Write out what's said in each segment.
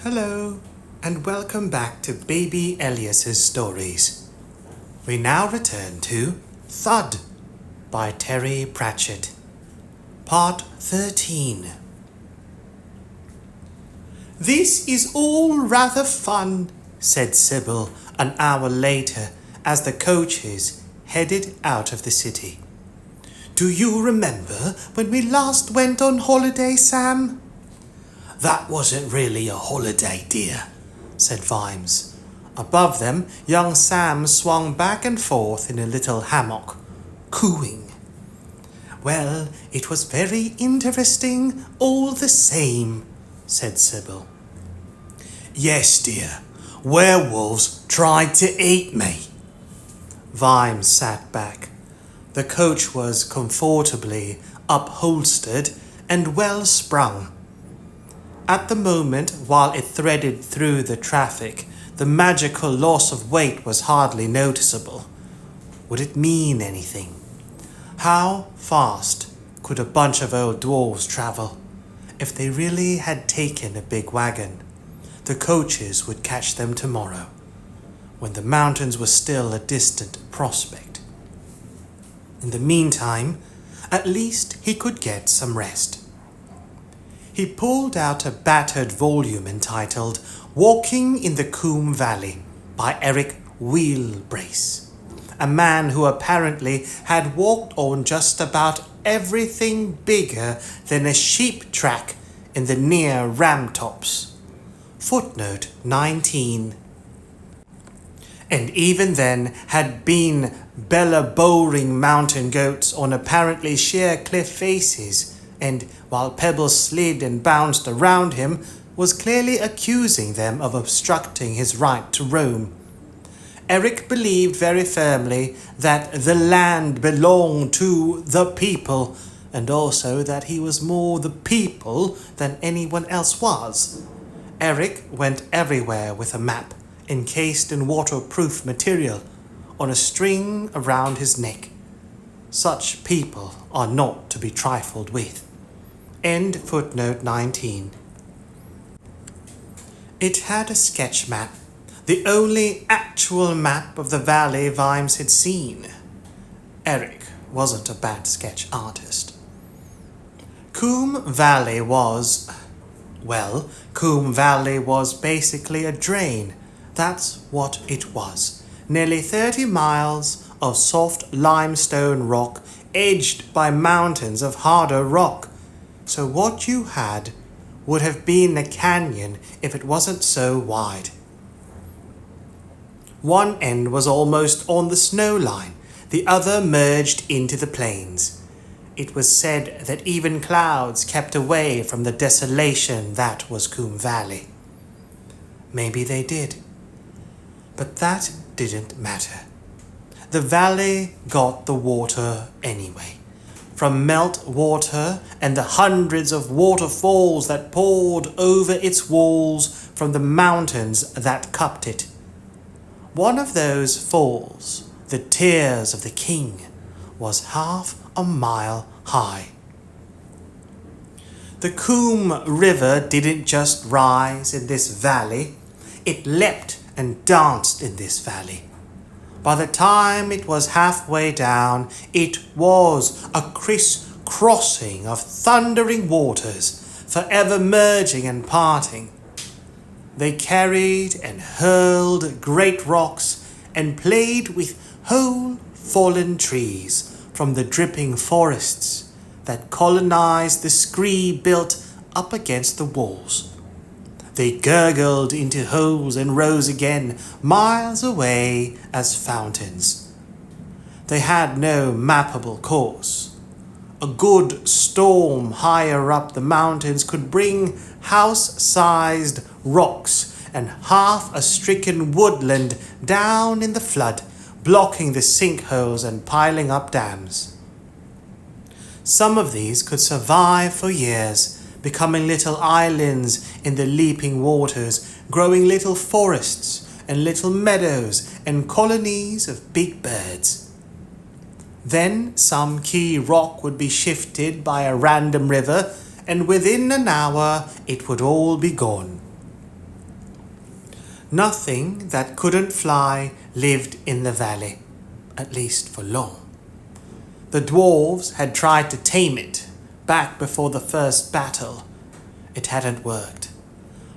Hello, and welcome back to Baby Elias's stories. We now return to Thud by Terry Pratchett, Part 13. "This is all rather fun," said Sybil an hour later as the coaches headed out of the city. "Do you remember when we last went on holiday, Sam?" "That wasn't really a holiday, dear," said Vimes. Above them, young Sam swung back and forth in a little hammock, cooing. "Well, it was very interesting all the same," said Sybil. "Yes, dear. Werewolves tried to eat me." Vimes sat back. The coach was comfortably upholstered and well sprung. At the moment, while it threaded through the traffic, the magical loss of weight was hardly noticeable. Would it mean anything? How fast could a bunch of old dwarves travel? If they really had taken a big wagon, the coaches would catch them tomorrow, when the mountains were still a distant prospect. In the meantime, at least he could get some rest. He pulled out a battered volume entitled Walking in the Koom Valley by Eric Wheelbrace, a man who apparently had walked on just about everything bigger than a sheep track in the near Ramtops. Footnote 19. And even then had been bellowing mountain goats on apparently sheer cliff faces, and while pebbles slid and bounced around him, was clearly accusing them of obstructing his right to roam. Eric believed very firmly that the land belonged to the people, and also that he was more the people than anyone else was. Eric went everywhere with a map, encased in waterproof material, on a string around his neck. Such people are not to be trifled with. End footnote 19. It had a sketch map, the only actual map of the valley Vimes had seen. Eric wasn't a bad sketch artist. Koom Valley was basically a drain. That's what it was. Nearly 30 miles of soft limestone rock edged by mountains of harder rock. So what you had would have been a canyon if it wasn't so wide. One end was almost on the snow line, the other merged into the plains. It was said that even clouds kept away from the desolation that was Koom Valley. Maybe they did. But that didn't matter. The valley got the water anyway. From melt water and the hundreds of waterfalls that poured over its walls from the mountains that cupped it. One of those falls, the Tears of the King, was half a mile high. The Koom River didn't just rise in this valley, it leapt and danced in this valley. By the time it was halfway down, it was a criss-crossing of thundering waters, forever merging and parting. They carried and hurled great rocks and played with whole fallen trees from the dripping forests that colonized the scree built up against the walls. They gurgled into holes and rose again, miles away as fountains. They had no mappable course. A good storm higher up the mountains could bring house-sized rocks and half a stricken woodland down in the flood, blocking the sinkholes and piling up dams. Some of these could survive for years, becoming little islands in the leaping waters, growing little forests and little meadows and colonies of big birds. Then some key rock would be shifted by a random river, and within an hour it would all be gone. Nothing that couldn't fly lived in the valley, at least for long. The dwarves had tried to tame it back before the first battle. It hadn't worked.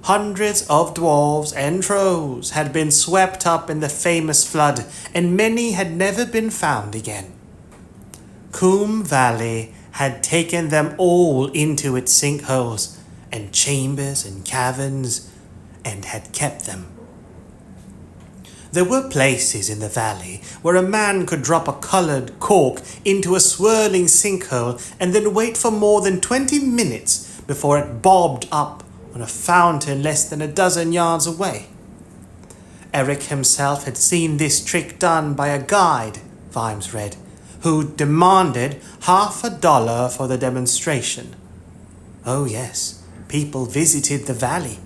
Hundreds of dwarves and trolls had been swept up in the famous flood, and many had never been found again. Koom Valley had taken them all into its sinkholes and chambers and caverns, and had kept them. There were places in the valley where a man could drop a coloured cork into a swirling sinkhole and then wait for more than 20 minutes before it bobbed up on a fountain less than a dozen yards away. Eric himself had seen this trick done by a guide, Vimes read, who demanded $50 for the demonstration. Oh yes, people visited the valley,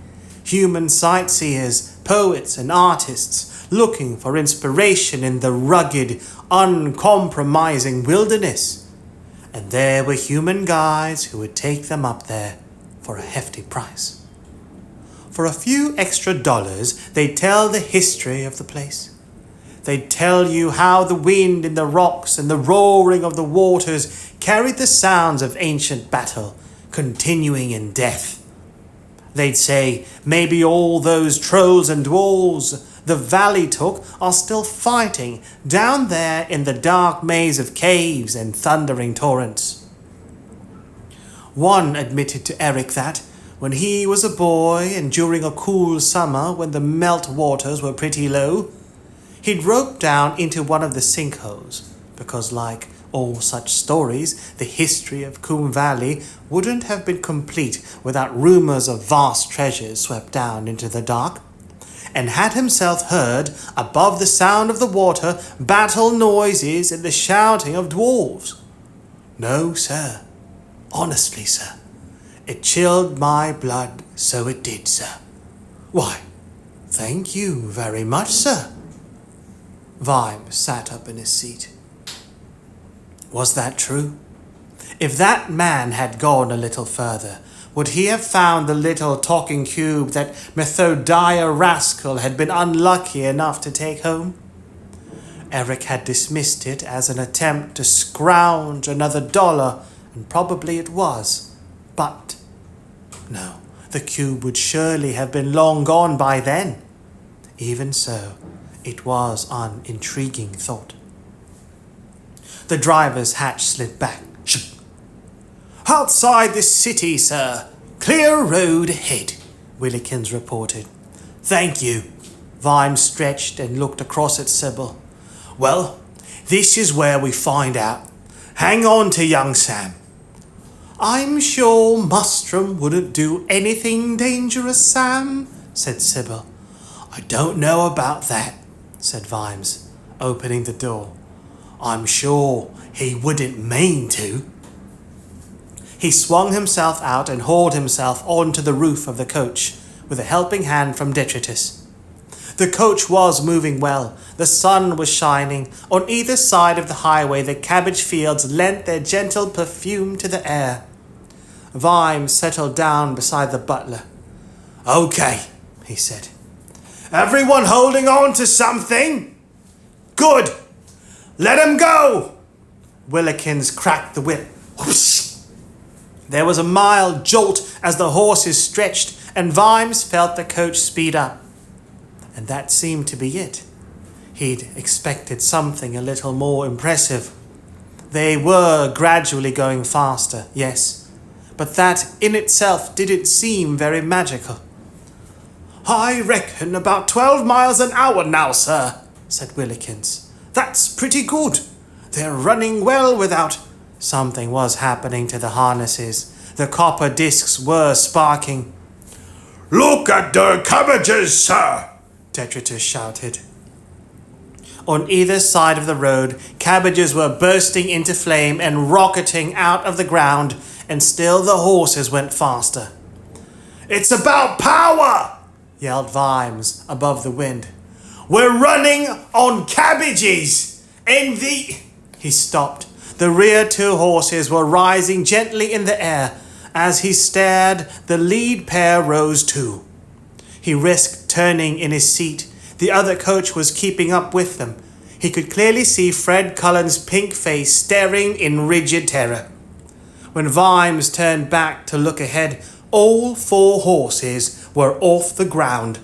human sightseers, poets and artists, looking for inspiration in the rugged, uncompromising wilderness. And there were human guides who would take them up there for a hefty price. For a few extra dollars, they'd tell the history of the place. They'd tell you how the wind in the rocks and the roaring of the waters carried the sounds of ancient battle, continuing in death. They'd say maybe all those trolls and dwarves the valley took are still fighting down there in the dark maze of caves and thundering torrents. One admitted to Eric that, when he was a boy and during a cool summer when the melt waters were pretty low, he'd roped down into one of the sinkholes, because like all such stories, the history of Koom Valley wouldn't have been complete without rumours of vast treasures swept down into the dark, and had himself heard, above the sound of the water, battle noises and the shouting of dwarves. No, sir. Honestly, sir. It chilled my blood, so it did, sir. Why, thank you very much, sir. Vimes sat up in his seat. Was that true? If that man had gone a little further, would he have found the little talking cube that Methodiah rascal had been unlucky enough to take home? Eric had dismissed it as an attempt to scrounge another dollar, and probably it was. But no, the cube would surely have been long gone by then. Even so, it was an intriguing thought. The driver's hatch slid back. "Outside this city, sir. Clear road ahead," Willikins reported. "Thank you." Vimes stretched and looked across at Sybil. "Well, this is where we find out. Hang on to young Sam." "I'm sure Mustrum wouldn't do anything dangerous, Sam," said Sybil. "I don't know about that," said Vimes, opening the door. "I'm sure he wouldn't mean to." He swung himself out and hauled himself onto the roof of the coach, with a helping hand from Detritus. The coach was moving well. The sun was shining. On either side of the highway, the cabbage fields lent their gentle perfume to the air. Vimes settled down beside the butler. "Okay," he said. "Everyone holding on to something? Good. Let him go." Willikins cracked the whip. Whoosh! There was a mild jolt as the horses stretched, and Vimes felt the coach speed up. And that seemed to be it. He'd expected something a little more impressive. They were gradually going faster, yes, but that in itself didn't seem very magical. "I reckon about 12 miles an hour now, sir," said Willikins. "That's pretty good. They're running well without—" Something was happening to the harnesses. The copper discs were sparking. "Look at the cabbages, sir!" Detritus shouted. On either side of the road, cabbages were bursting into flame and rocketing out of the ground, and still the horses went faster. "It's about power!" yelled Vimes above the wind. "We're running on cabbages! And the—" He stopped. The rear two horses were rising gently in the air. As he stared, the lead pair rose too. He risked turning in his seat. The other coach was keeping up with them. He could clearly see Fred Cullen's pink face staring in rigid terror. When Vimes turned back to look ahead, all 4 horses were off the ground.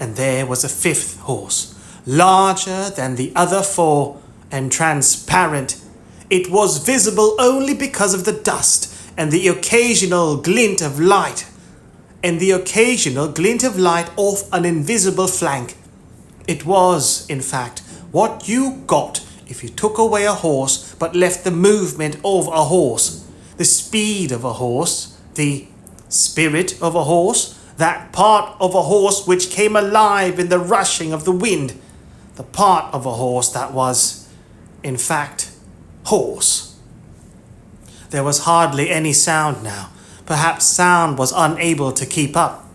And there was a 5th horse, larger than the other 4 and transparent. It was visible only because of the dust and the occasional glint of light, off an invisible flank. It was, in fact, what you got if you took away a horse but left the movement of a horse, the speed of a horse, the spirit of a horse, that part of a horse which came alive in the rushing of the wind, the part of a horse that was, in fact, horse. There was hardly any sound now. Perhaps sound was unable to keep up.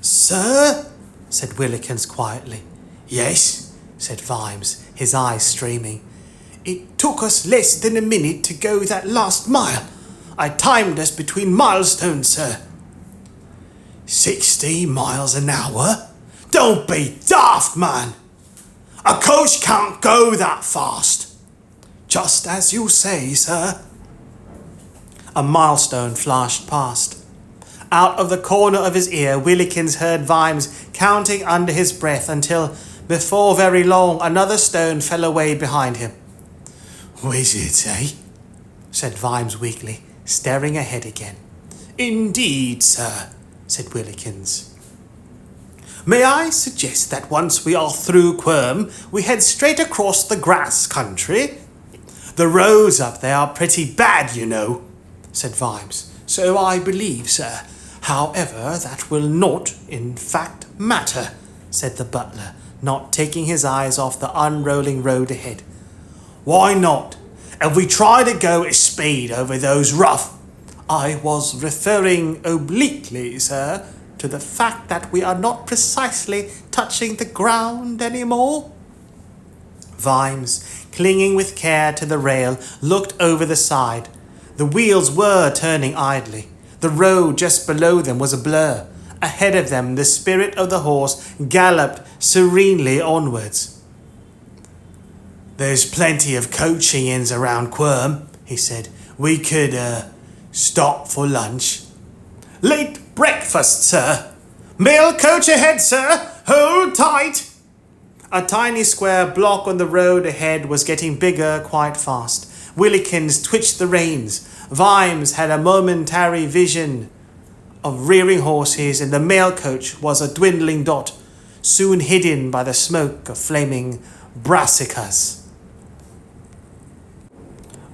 "Sir?" said Willikins quietly. "Yes," said Vimes, his eyes streaming. "It took us less than a minute to go that last mile. I timed us between milestones, sir." 60 miles an hour? Don't be daft, man! A coach can't go that fast." "Just as you say, sir." A milestone flashed past. Out of the corner of his ear, Willikins heard Vimes counting under his breath until, before very long, another stone fell away behind him. "Wizards, eh?" said Vimes weakly, staring ahead again. "Indeed, sir," said Willikins. "May I suggest that once we are through Quirm, we head straight across the grass country? The roads up there are pretty bad, you know," said Vimes. "So I believe, sir. However, that will not, in fact, matter," said the butler, not taking his eyes off the unrolling road ahead. "Why not? And we try to go at speed over those rough—" "I was referring obliquely, sir, to the fact that we are not precisely touching the ground anymore." Vimes, clinging with care to the rail, looked over the side. The wheels were turning idly. The road just below them was a blur. Ahead of them, the spirit of the horse galloped serenely onwards. "There's plenty of coaching inns around Quirm," he said. "We could, stop for lunch." "Late breakfast, sir." "Mail coach ahead, sir. Hold tight." A tiny square block on the road ahead was getting bigger quite fast. Willikins twitched the reins. Vimes had a momentary vision of rearing horses, and the mail coach was a dwindling dot, soon hidden by the smoke of flaming brassicas.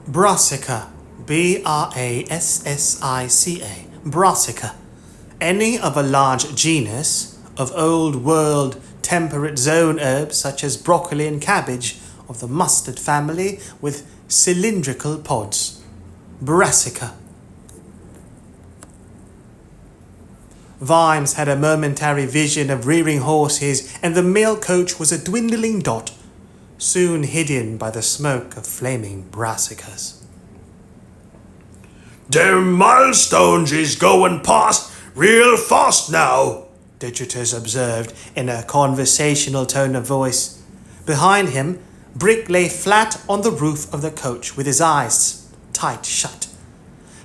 Brassica, Brassica, brassica. Any of a large genus of old-world temperate zone herbs such as broccoli and cabbage of the mustard family with cylindrical pods. Brassica. Vimes had a momentary vision of rearing horses, and the mail coach was a dwindling dot, soon hidden by the smoke of flaming brassicas. "Them milestones is going past real fast now," Digitus observed in a conversational tone of voice. Behind him, Brick lay flat on the roof of the coach with his eyes tight shut.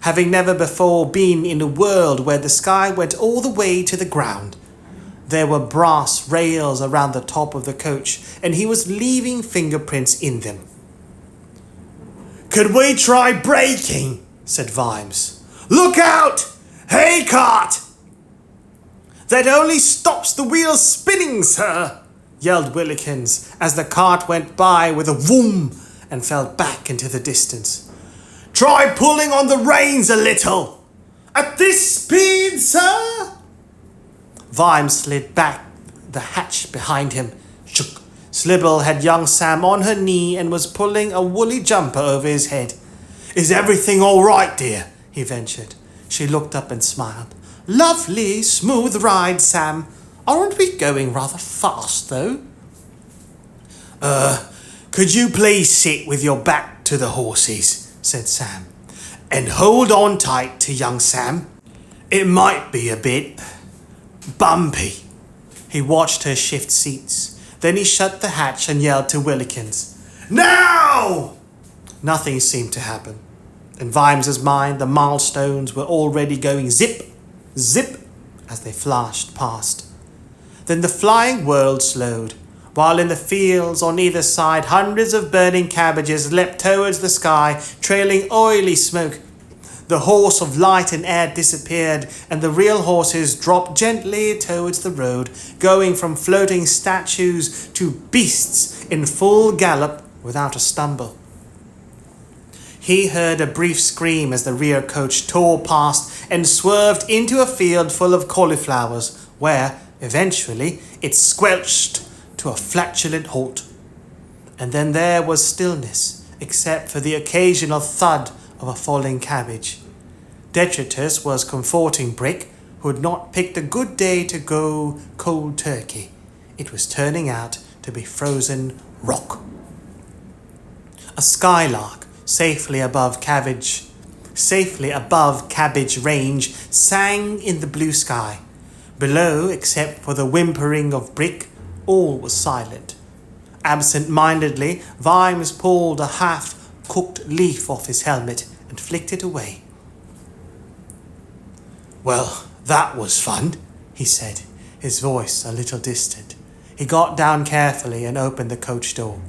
Having never before been in a world where the sky went all the way to the ground, there were brass rails around the top of the coach, and he was leaving fingerprints in them. "Could we try braking?" said Vimes. "Look out! Hay cart!" "That only stops the wheels spinning, sir," yelled Willikins as the cart went by with a whoom and fell back into the distance. "Try pulling on the reins a little." "At this speed, sir?" Vimes slid back the hatch behind him. Shook. Slibble had young Sam on her knee and was pulling a woolly jumper over his head. "Is everything all right, dear?" he ventured. She looked up and smiled. "Lovely smooth ride, Sam. Aren't we going rather fast, though?" Could you please sit with your back to the horses?" said Sam. "And hold on tight to young Sam. It might be a bit bumpy. He watched her shift seats. Then he shut the hatch and yelled to Willikins, "Now!" Nothing seemed to happen. In Vimes's mind, the milestones were already going zip, zip, as they flashed past. Then the flying world slowed, while in the fields on either side hundreds of burning cabbages leapt towards the sky, trailing oily smoke. The horse of light and air disappeared, and the real horses dropped gently towards the road, going from floating statues to beasts in full gallop without a stumble. He heard a brief scream as the rear coach tore past and swerved into a field full of cauliflowers, where, eventually, it squelched to a flatulent halt. And then there was stillness, except for the occasional thud of a falling cabbage. Detritus was comforting Brick, who had not picked a good day to go cold turkey. It was turning out to be frozen rock. A skylark, safely above cabbage range, sang in the blue sky. Below, except for the whimpering of Brick, all was silent. Absent-mindedly, Vimes pulled a half-cooked leaf off his helmet and flicked it away. "Well, that was fun," he said, his voice a little distant. He got down carefully and opened the coach door.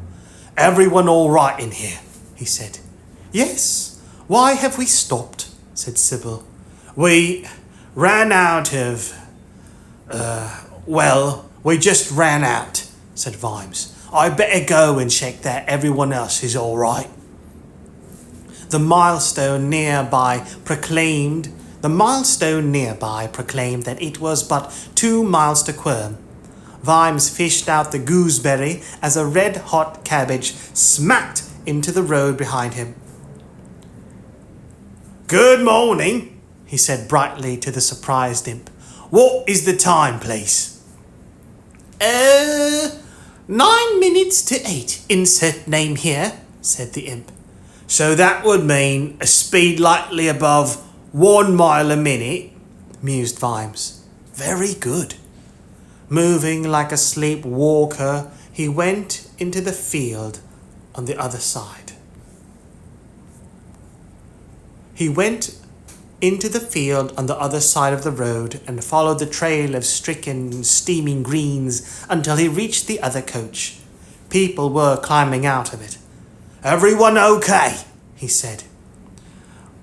"Everyone all right in here?" he said. "Yes. Why have we stopped?" said Sybil. "We ran out of... we just ran out," said Vimes. "I better go and check that everyone else is all right." The milestone nearby proclaimed that it was but 2 miles to Quirm. Vimes fished out the gooseberry as a red-hot cabbage smacked into the road behind him. "Good morning," he said brightly to the surprised imp. "What is the time, please?" 9 minutes to 8, insert name here," said the imp. "So that would mean a speed likely above 1 mile a minute," mused Vimes. "Very good." Moving like a sleepwalker, he went into the field on the other side. He went into the field on the other side of the road and followed the trail of stricken, steaming greens until he reached the other coach. People were climbing out of it. "Everyone okay?" he said.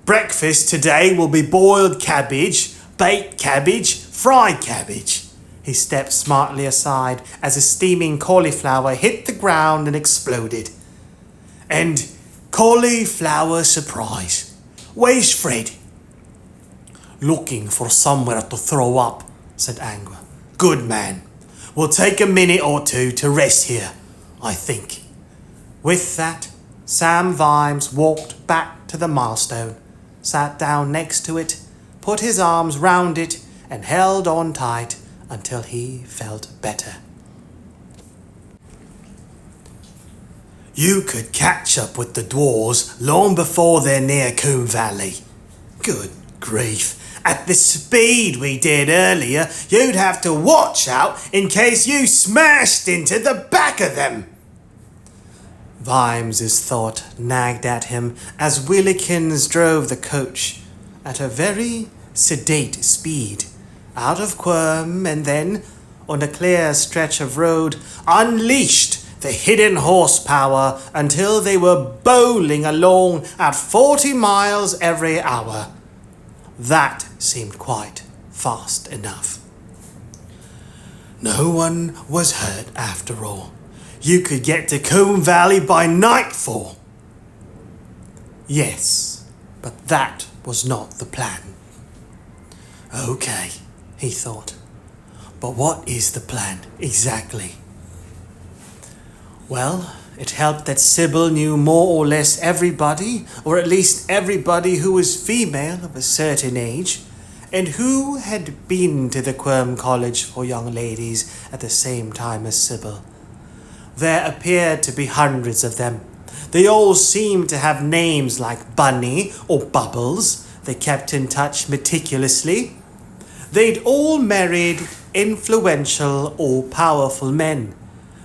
"Breakfast today will be boiled cabbage, baked cabbage, fried cabbage." He stepped smartly aside as a steaming cauliflower hit the ground and exploded. "And cauliflower surprise. Where's Fred?" "Looking for somewhere to throw up," said Angua. "Good man. We'll take a minute or two to rest here, I think." With that, Sam Vimes walked back to the milestone, sat down next to it, put his arms round it, and held on tight until he felt better. "You could catch up with the dwarves long before they're near Koom Valley. Good grief. At the speed we did earlier, you'd have to watch out in case you smashed into the back of them." Vimes's thought nagged at him as Willikins drove the coach at a very sedate speed out of Quirm and then, on a clear stretch of road, unleashed the hidden horsepower until they were bowling along at 40 miles every hour. That seemed quite fast enough. No one was hurt after all. You could get to Koom Valley by nightfall. Yes, but that was not the plan. Okay, he thought. But what is the plan exactly? Well, it helped that Sybil knew more or less everybody, or at least everybody who was female of a certain age, and who had been to the Quirm College for Young Ladies at the same time as Sybil. There appeared to be hundreds of them. They all seemed to have names like Bunny or Bubbles. They kept in touch meticulously. They'd all married influential or powerful men.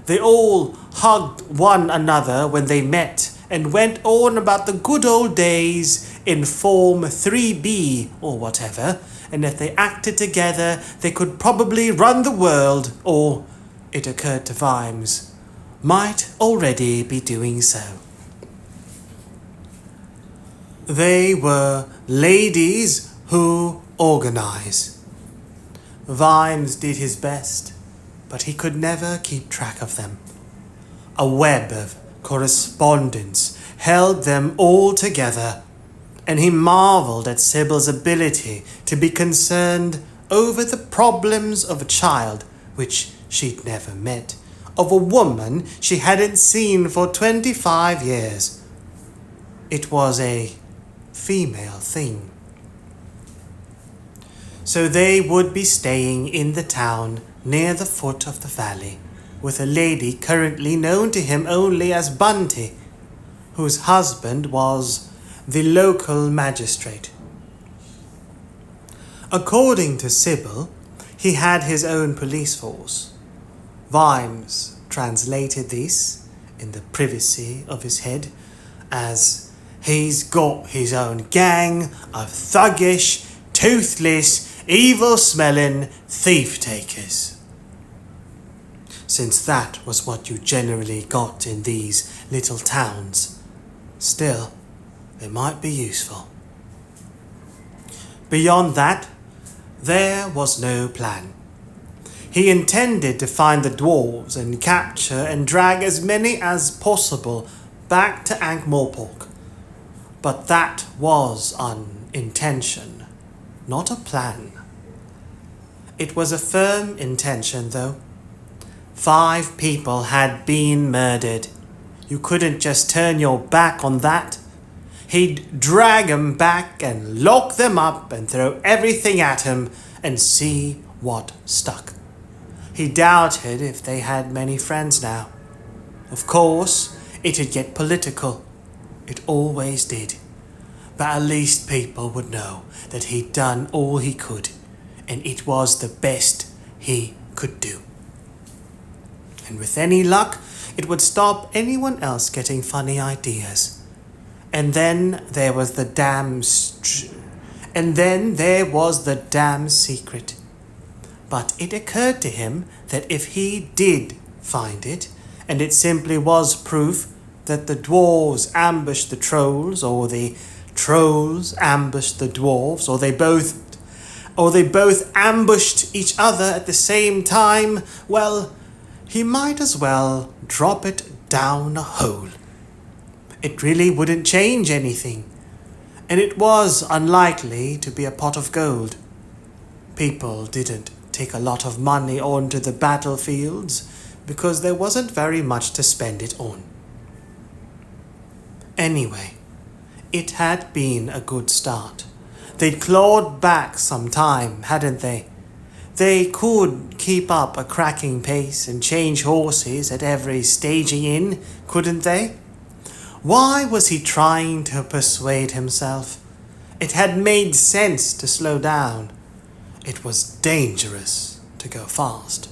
They all hugged one another when they met and went on about the good old days in Form 3B or whatever, and if they acted together, they could probably run the world, or, it occurred to Vimes, might already be doing so. They were ladies who organize. Vimes did his best, but he could never keep track of them. A web of correspondence held them all together, and he marveled at Sybil's ability to be concerned over the problems of a child which she'd never met, of a woman she hadn't seen for 25 years. It was a female thing. So they would be staying in the town near the foot of the valley, with a lady currently known to him only as Bunty, whose husband was the local magistrate. According to Sybil, he had his own police force. Vimes translated this, in the privacy of his head, as he's got his own gang of thuggish, toothless, evil-smelling thief-takers. Since that was what you generally got in these little towns, still, they might be useful. Beyond that, there was no plan. He intended to find the dwarves and capture and drag as many as possible back to Ankh-Morpork. But that was an intention, not a plan. It was a firm intention, though. 5 people had been murdered. You couldn't just turn your back on that. He'd drag 'em back and lock them up and throw everything at 'em and see what stuck. He doubted if they had many friends now. Of course, it'd get political. It always did. But at least people would know that he'd done all he could, and it was the best he could do. And with any luck, it would stop anyone else getting funny ideas. And then there was the damn secret. But it occurred to him that if he did find it, and it simply was proof that the dwarves ambushed the trolls, or the trolls ambushed the dwarves, or they both ambushed each other at the same time, well, he might as well drop it down a hole. It really wouldn't change anything, and it was unlikely to be a pot of gold. People didn't take a lot of money onto the battlefields because there wasn't very much to spend it on. Anyway, it had been a good start. They'd clawed back some time, hadn't they? They could keep up a cracking pace and change horses at every staging in, couldn't they? Why was he trying to persuade himself? It had made sense to slow down. It was dangerous to go fast.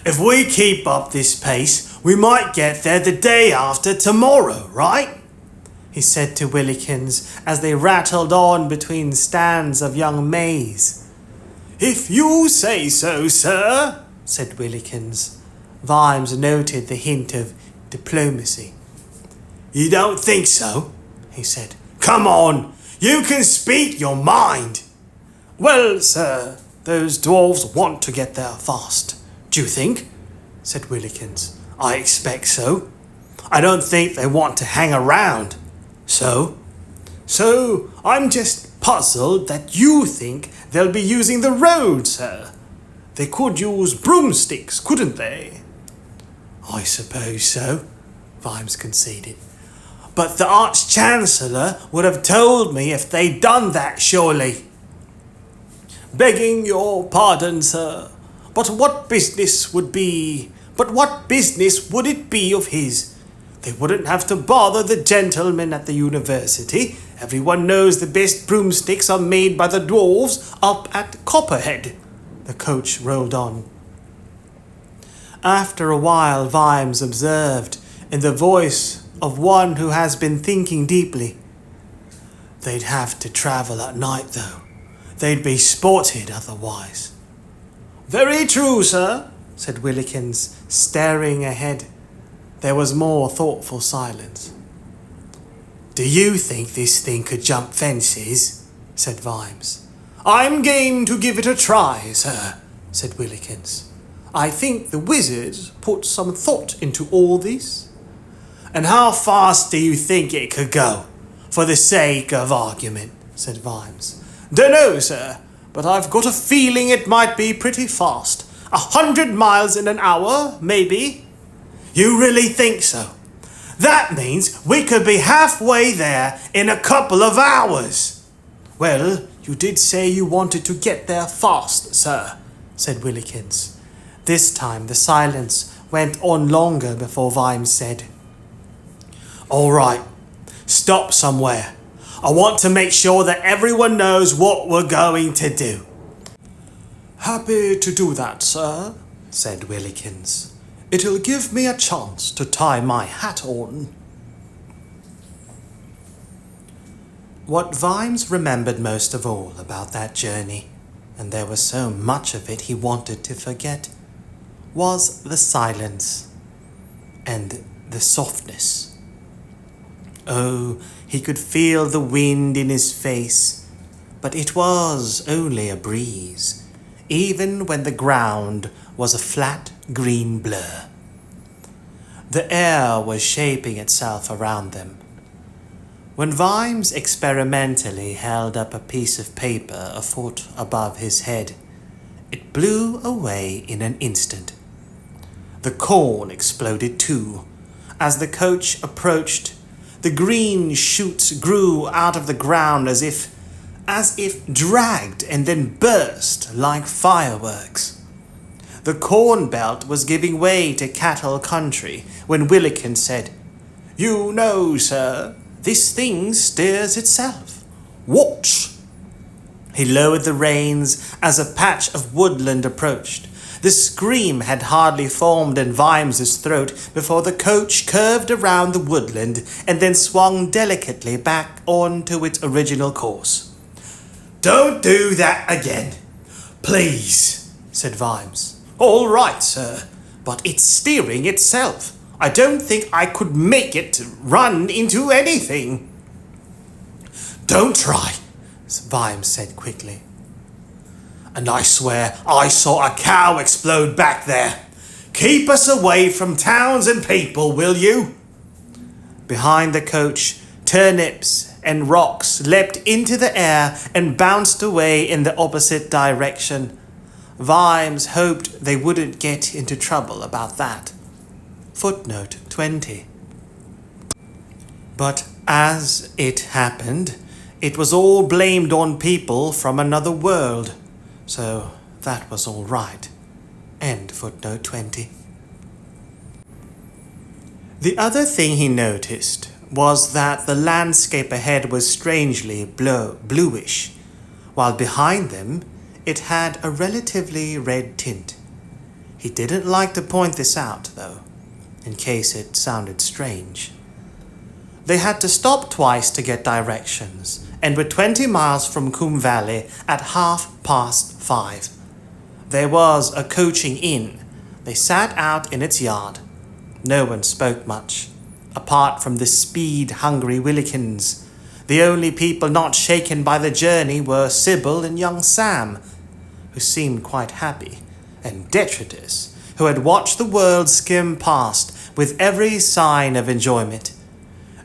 If we keep up this pace, we might get there the day after tomorrow, right? He said to Willikins as they rattled on between stands of young maize. If you say so, sir, said Willikins. Vimes noted the hint of diplomacy. You don't think so? He said. Come on, you can speak your mind. Well, sir, those dwarves want to get there fast. Do you think? Said Willikins. I expect so. I don't think they want to hang around. So I'm just puzzled that you think they'll be using the road, sir. They could use broomsticks, couldn't they? I suppose so, Vimes conceded. But the Arch-Chancellor would have told me if they'd done that, surely. Begging your pardon, sir, but what business would it be of his? They wouldn't have to bother the gentlemen at the university. Everyone knows the best broomsticks are made by the dwarves up at Copperhead. The coach rolled on. After a while, Vimes observed, in the voice of one who has been thinking deeply, "They'd have to travel at night, though. They'd be spotted otherwise." "Very true, sir," said Willikins, staring ahead. There was more thoughtful silence. "Do you think this thing could jump fences?" said Vimes. "I'm game to give it a try, sir," said Willikins. "I think the wizards put some thought into all this." "And how fast do you think it could go, for the sake of argument?" said Vimes. "Dunno, sir, but I've got a feeling it might be pretty fast. 100 miles in an hour, maybe." "You really think so? That means we could be halfway there in a couple of hours." "Well, you did say you wanted to get there fast, sir," said Willikins. This time the silence went on longer before Vimes said, "All right, stop somewhere. I want to make sure that everyone knows what we're going to do." "Happy to do that, sir," said Willikins. "It'll give me a chance to tie my hat on." What Vimes remembered most of all about that journey, and there was so much of it he wanted to forget, was the silence and the softness. Oh, he could feel the wind in his face, but it was only a breeze, even when the ground was a flat green blur. The air was shaping itself around them. When Vimes experimentally held up a piece of paper a foot above his head, it blew away in an instant. The corn exploded too. As the coach approached, the green shoots grew out of the ground as if dragged and then burst like fireworks. The corn belt was giving way to cattle country when Willikins said, "You know, sir, this thing steers itself. Watch." He lowered the reins as a patch of woodland approached. The scream had hardly formed in Vimes's throat before the coach curved around the woodland and then swung delicately back onto its original course. "Don't do that again, please," said Vimes. "All right, sir, but it's steering itself. I don't think I could make it run into anything." "Don't try," Vimes said quickly. "And I swear I saw a cow explode back there. Keep us away from towns and people, will you?" Behind the coach, turnips and rocks leapt into the air and bounced away in the opposite direction. Vimes hoped they wouldn't get into trouble about that. Footnote 20. But as it happened, it was all blamed on people from another world, so that was all right. End footnote 20. The other thing he noticed was that the landscape ahead was strangely bluish, while behind them it had a relatively red tint. He didn't like to point this out, though, in case it sounded strange. They had to stop twice to get directions, and were 20 miles from Koom Valley at 5:30. There was a coaching inn. They sat out in its yard. No one spoke much, apart from the speed-hungry Willikins. The only people not shaken by the journey were Sybil and young Sam, who seemed quite happy, and Detritus, who had watched the world skim past with every sign of enjoyment.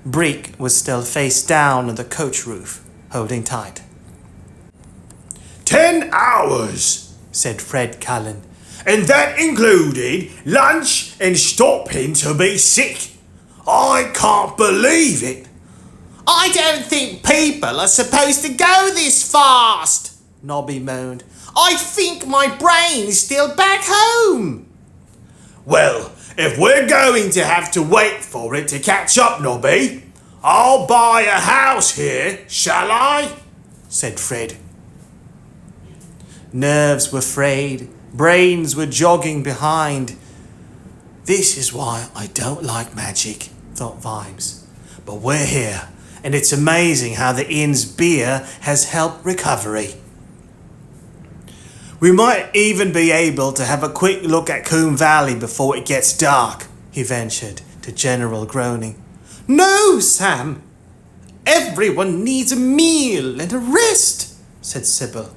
Brick was still face down on the coach roof, holding tight. 10 hours, said Fred Cullen, and that included lunch and stopping to be sick. I can't believe it. I don't think people are supposed to go this fast, Nobby moaned. I think my brain's still back home. Well, if we're going to have to wait for it to catch up, Nobby, I'll buy a house here, shall I? Said Fred. Nerves were frayed, brains were jogging behind. This is why I don't like magic, thought Vimes. But we're here, and it's amazing how the inn's beer has helped recovery. We might even be able to have a quick look at Koom Valley before it gets dark, he ventured, to general groaning. No, Sam! Everyone needs a meal and a rest, said Sybil.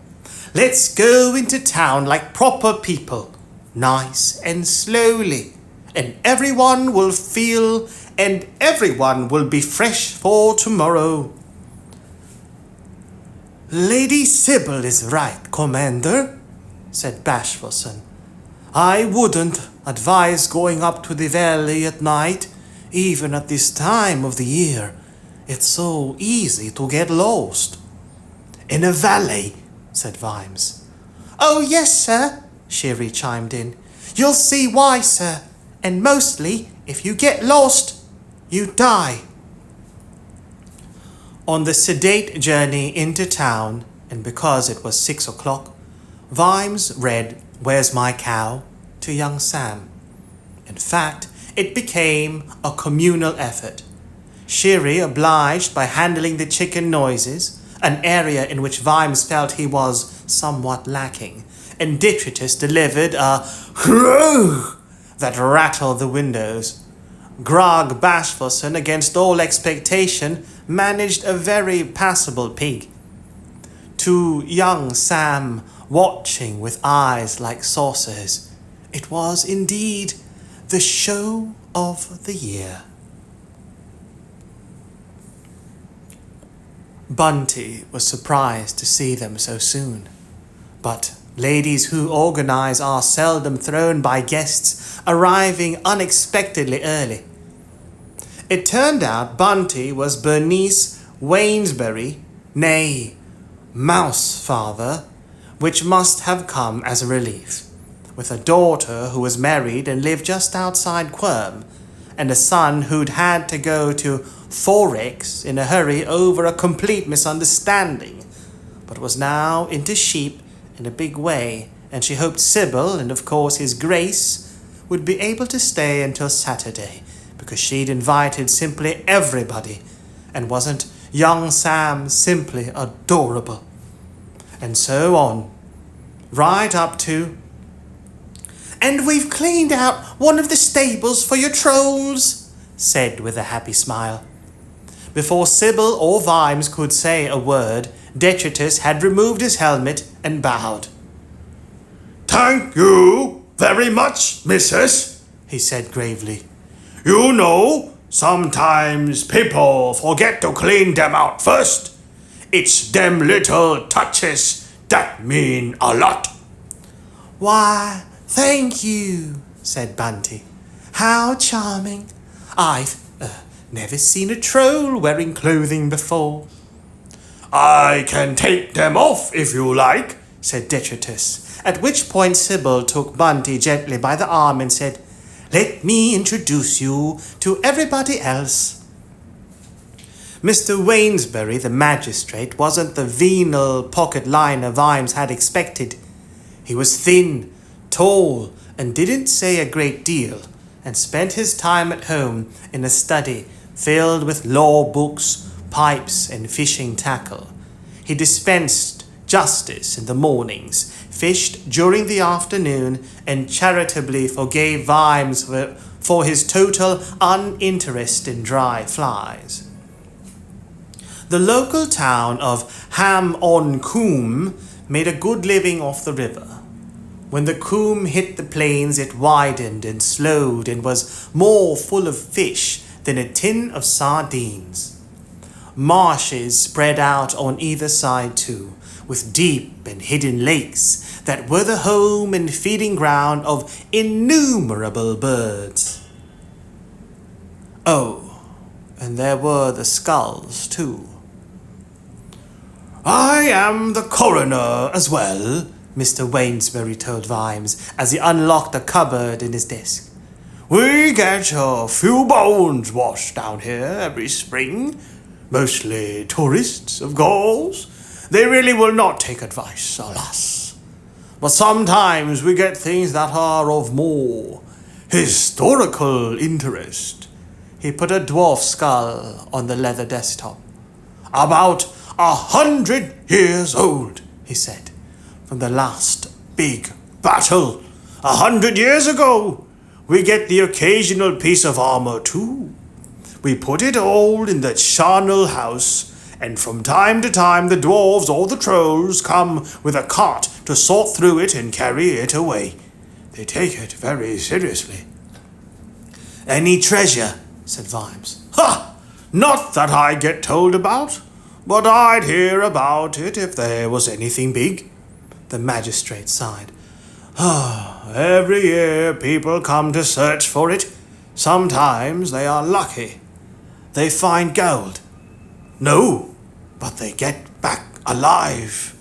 Let's go into town like proper people, nice and slowly, and everyone will feel and everyone will be fresh for tomorrow. Lady Sybil is right, Commander, said Bashfulson. I wouldn't advise going up to the valley at night, even at this time of the year. It's so easy to get lost. In a valley, said Vimes. Oh, yes, sir, Sherry chimed in. You'll see why, sir. And mostly, if you get lost, you die. On the sedate journey into town, and because it was 6 o'clock, Vimes read Where's My Cow to young Sam. In fact, it became a communal effort. Sherry obliged by handling the chicken noises, an area in which Vimes felt he was somewhat lacking, and Detritus delivered a crow that rattled the windows. Grog Bashfulson, against all expectation, managed a very passable pig. To young Sam, watching with eyes like saucers, it was indeed the show of the year. Bunty was surprised to see them so soon, but ladies who organize are seldom thrown by guests arriving unexpectedly early. It turned out Bunty was Bernice Wainsbury, nay, Mousefather, which must have come as a relief, with a daughter who was married and lived just outside Quirm, and a son who'd had to go to Forex in a hurry over a complete misunderstanding, but was now into sheep in a big way, and she hoped Sybil, and of course his Grace, would be able to stay until Saturday, because she'd invited simply everybody, and wasn't young Sam simply adorable? And so on, right up to... And we've cleaned out one of the stables for your trolls, said with a happy smile. Before Sybil or Vimes could say a word, Detritus had removed his helmet and bowed. Thank you very much, missus, he said gravely. You know, sometimes people forget to clean them out first. It's them little touches that mean a lot. Why, thank you, said Bunty. How charming. I've never seen a troll wearing clothing before. I can take them off if you like, said Detritus, at which point Sybil took Bunty gently by the arm and said, Let me introduce you to everybody else. Mr. Wainsbury, the magistrate, wasn't the venal pocket liner Vimes had expected. He was thin, tall, and didn't say a great deal, and spent his time at home in a study filled with law books, pipes, and fishing tackle. He dispensed justice in the mornings, fished during the afternoon, and charitably forgave Vimes for his total uninterest in dry flies. The local town of Ham-on-Coombe made a good living off the river. When the Coombe hit the plains, it widened and slowed and was more full of fish than a tin of sardines. Marshes spread out on either side too, with deep and hidden lakes that were the home and feeding ground of innumerable birds. Oh, and there were the skulls too. I am the coroner as well, Mr. Wainsbury told Vimes as he unlocked a cupboard in his desk. We get a few bones washed down here every spring. Mostly tourists, of course. They really will not take advice, alas. but sometimes we get things that are of more historical interest. He put a dwarf skull on the leather desktop. About 100 years old, he said, from the last big battle 100 years ago. We get the occasional piece of armor too. We put it all in the charnel house, and from time to time the dwarves or the trolls come with a cart to sort through it and carry it away. They take it very seriously. Any treasure? Said Vimes. Ha! Not that I get told about, but I'd hear about it if there was anything big. The magistrate sighed. Every year people come to search for it. Sometimes they are lucky. They find gold. No, but they get back alive.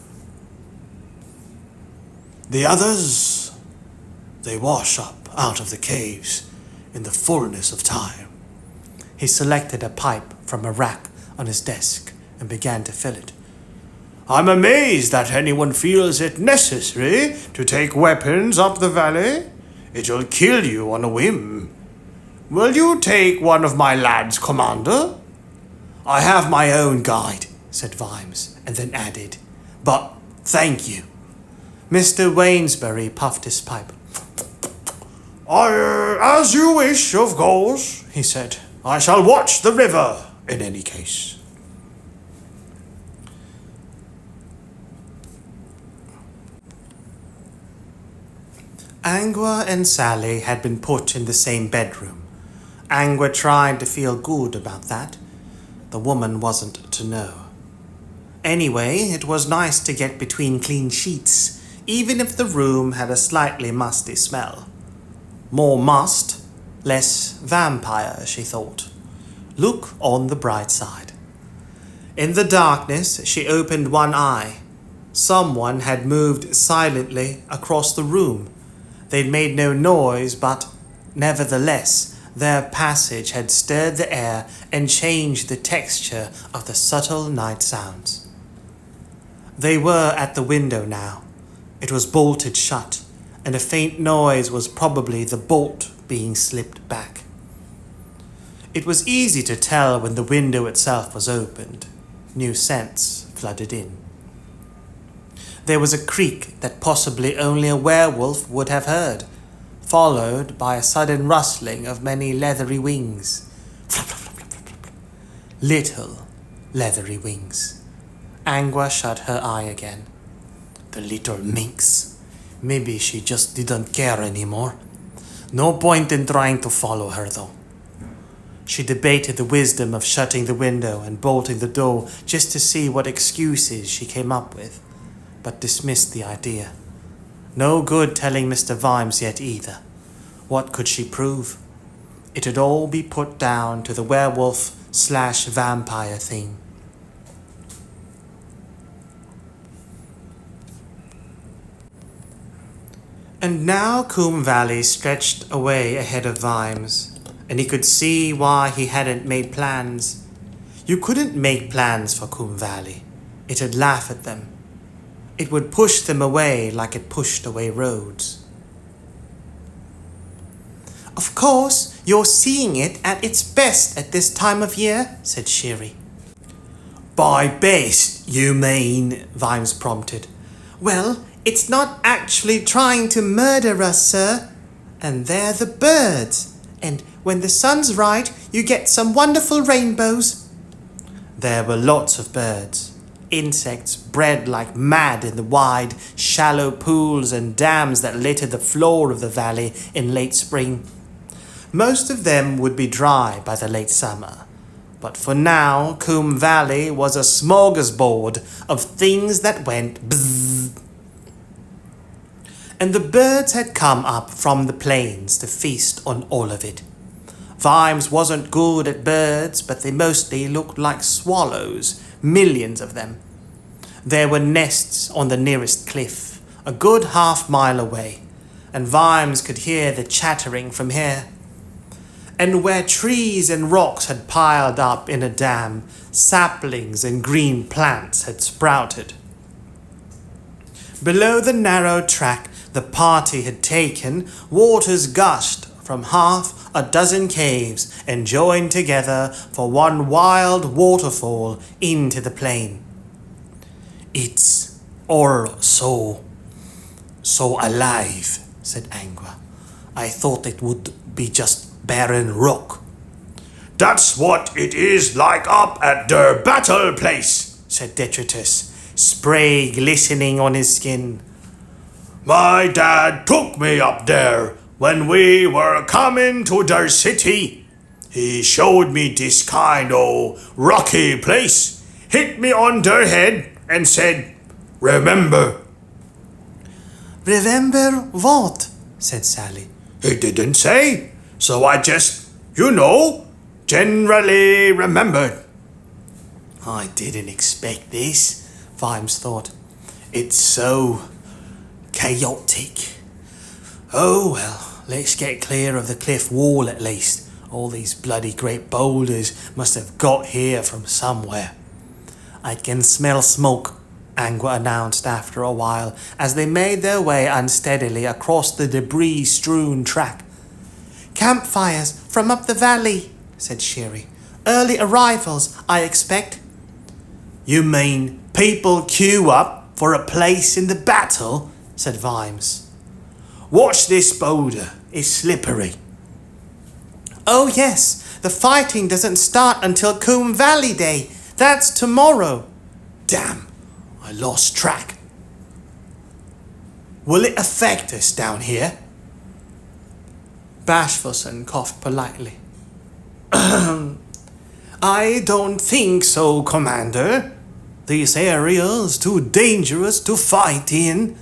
The others, they wash up out of the caves in the fullness of time. He selected a pipe from a rack on his desk and began to fill it. I'm amazed that anyone feels it necessary to take weapons up the valley. It'll kill you on a whim. Will you take one of my lads, Commander? I have my own guide, said Vimes, and then added, but thank you. Mr. Wainsbury puffed his pipe. As you wish, of course, he said. I shall watch the river, in any case. Angua and Sally had been put in the same bedroom. Angua tried to feel good about that. The woman wasn't to know. Anyway, it was nice to get between clean sheets, even if the room had a slightly musty smell. More must, less vampire, she thought. Look on the bright side. In the darkness, she opened one eye. Someone had moved silently across the room. They'd made no noise, but nevertheless, their passage had stirred the air and changed the texture of the subtle night sounds. They were at the window now. It was bolted shut, and a faint noise was probably the bolt being slipped back. It was easy to tell when the window itself was opened. New scents flooded in. There was a creak that possibly only a werewolf would have heard, followed by a sudden rustling of many leathery wings. Flap, flap, flap, flap, flap, flap. Little leathery wings. Angua shut her eye again. The little minx. Maybe she just didn't care anymore. No point in trying to follow her, though. She debated the wisdom of shutting the window and bolting the door just to see what excuses she came up with, but dismissed the idea. No good telling Mr. Vimes yet either. What could she prove? It'd all be put down to the werewolf/vampire thing. And now Koom Valley stretched away ahead of Vimes, and he could see why he hadn't made plans. You couldn't make plans for Koom Valley. It'd laugh at them. It would push them away like it pushed away roads. Of course, you're seeing it at its best at this time of year, said Sherry. By best, you mean, Vimes prompted. Well, it's not actually trying to murder us, sir. And they're the birds. And when the sun's right, you get some wonderful rainbows. There were lots of birds. Insects bred like mad in the wide, shallow pools and dams that littered the floor of the valley in late spring. Most of them would be dry by the late summer. But for now, Koom Valley was a smorgasbord of things that went bzzz. And the birds had come up from the plains to feast on all of it. Vimes wasn't good at birds, but they mostly looked like swallows, millions of them. There were nests on the nearest cliff, a good half-mile away, and Vimes could hear the chattering from here. And where trees and rocks had piled up in a dam, saplings and green plants had sprouted. Below the narrow track the party had taken, waters gushed from half a dozen caves and joined together for one wild waterfall into the plain. "It's all so alive," said Angua. "I thought it would be just barren rock." "That's what it is like up at the battle place," said Detritus, spray glistening on his skin. "My dad took me up there when we were coming to their city. He showed me this kind of rocky place, hit me on the head and said, 'Remember.'" "Remember what?" said Sally. "He didn't say, so I just, generally remembered." "I didn't expect this," Vimes thought. "It's so chaotic. Oh well, let's get clear of the cliff wall at least. All these bloody great boulders must have got here from somewhere." "I can smell smoke," Angua announced after a while, as they made their way unsteadily across the debris-strewn track. "Campfires from up the valley," said Sherry. "Early arrivals, I expect." "You mean people queue up for a place in the battle?" said Vimes. "Watch this boulder, it's slippery." "Oh yes, the fighting doesn't start until Koom Valley Day. That's tomorrow." "Damn, I lost track. Will it affect us down here?" Bashfulson coughed politely. "I don't think so, Commander. This area's too dangerous to fight in."